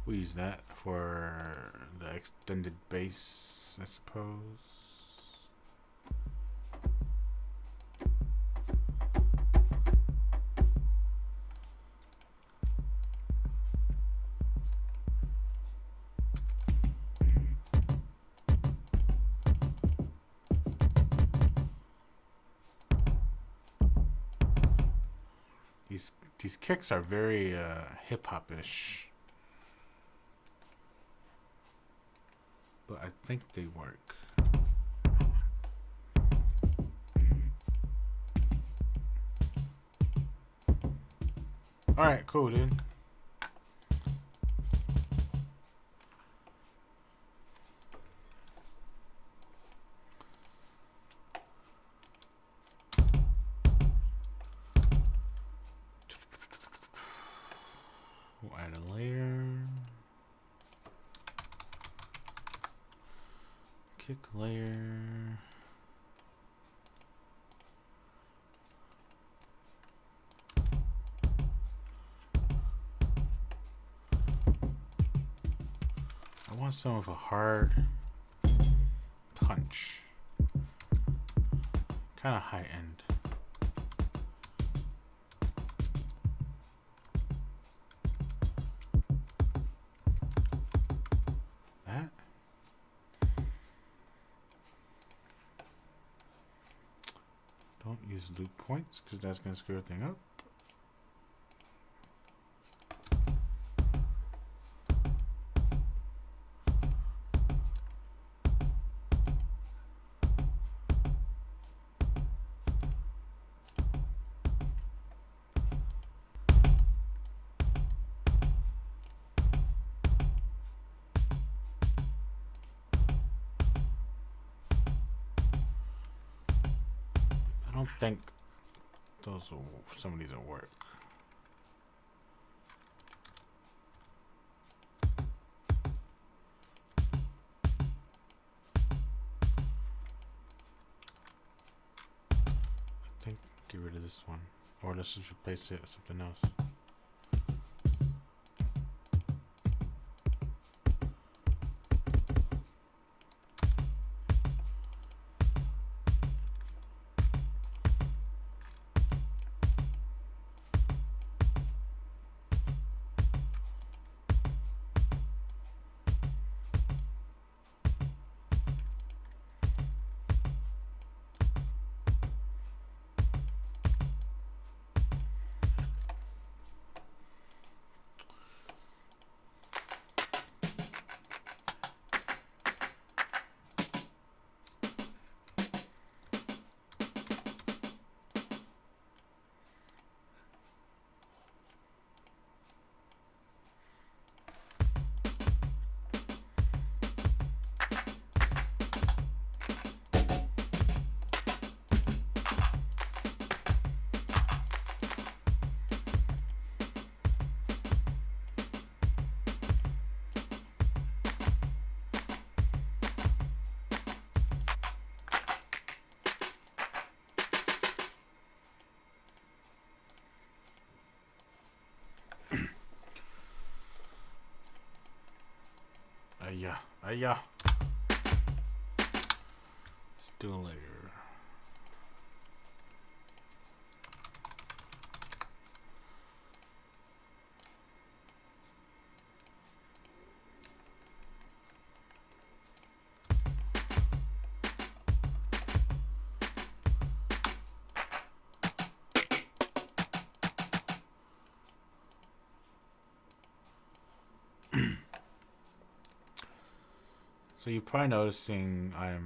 We use that for the extended bass, I suppose. These kicks are very hip-hop-ish. But I think they work. Alright, cool, dude. We'll add a layer. Kick layer. I want some of a hard punch. Kind of high end. That. Don't use loop points because that's going to screw everything up. I don't think some of these will work. I think get rid of this one, or let's just replace it with something else. Yeah. Let's do a layer. So you're probably noticing I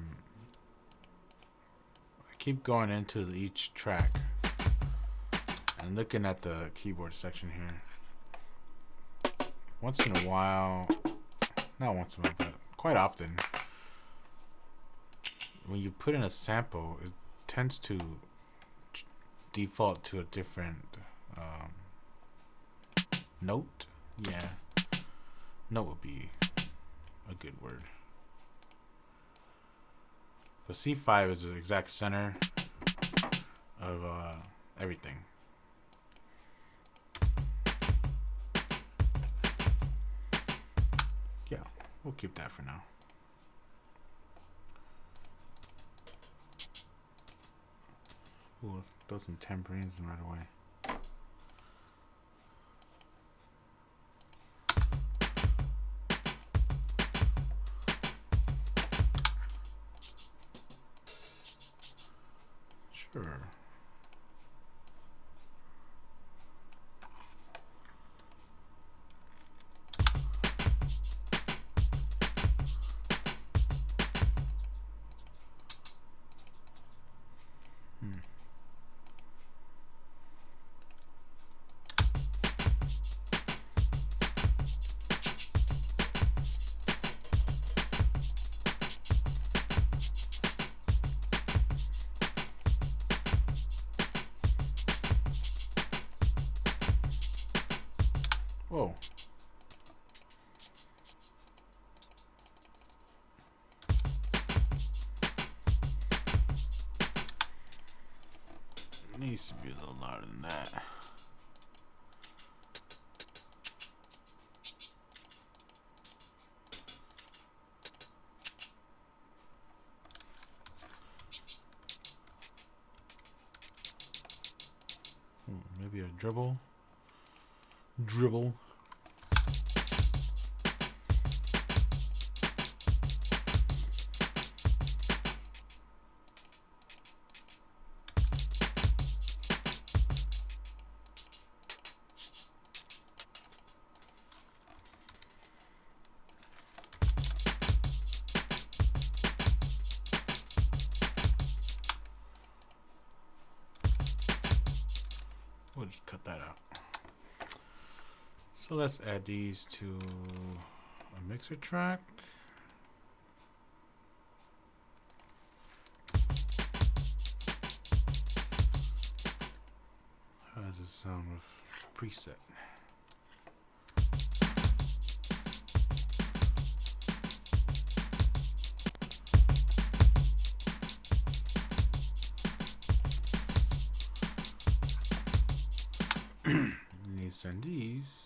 keep going into each track and looking at the keyboard section here. Once in a while, not once in a while, but quite often, when you put in a sample, it tends to default to a different note. Yeah, note would be a good word. But C5 is the exact center of everything. Yeah, we'll keep that for now. Ooh, throw some tambourines in right away. Sure. Whoa. Needs to be a little louder than that. Maybe a dribble. Dribble. We'll just cut that out. So let's add these to a mixer track. How does it sound with preset? Need to send these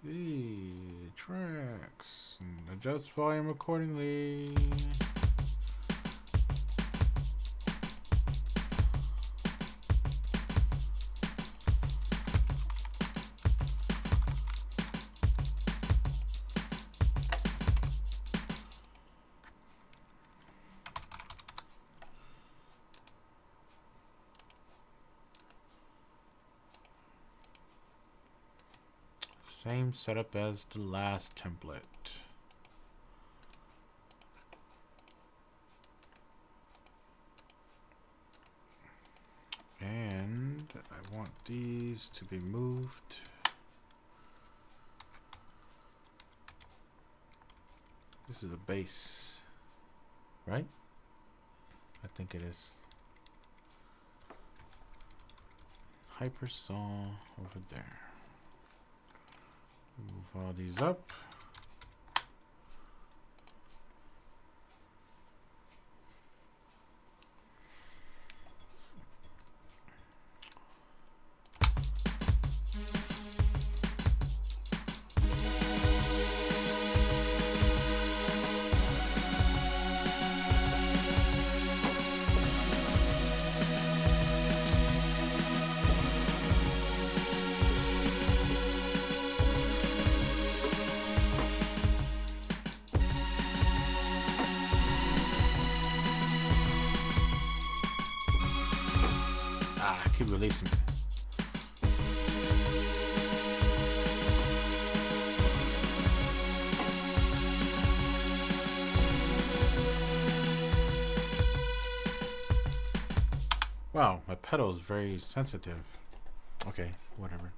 to the tracks and adjust volume accordingly. Same setup as the last template. And I want these to be moved. This is a bass, right? I think it is. Hypersaw over there. Move all these up. Keep releasing it. Wow, my pedal is very sensitive. Okay, whatever.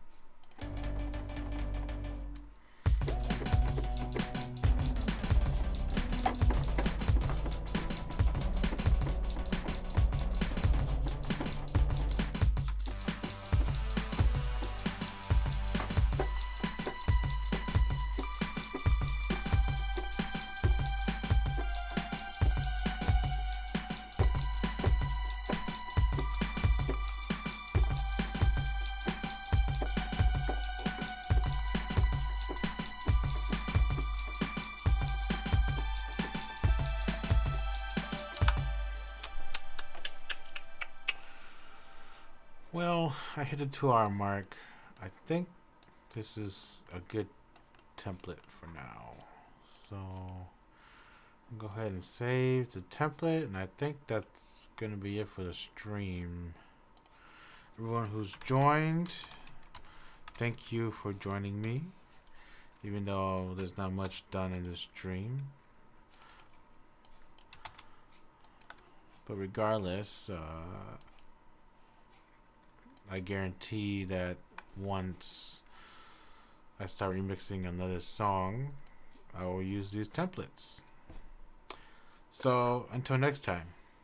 Well, I hit the 2-hour mark. I think this is a good template for now. So I'll go ahead and save the template, and I think that's gonna be it for the stream. Everyone who's joined, thank you for joining me, even though there's not much done in the stream. But regardless, I guarantee that once I start remixing another song, I will use these templates. So until next time.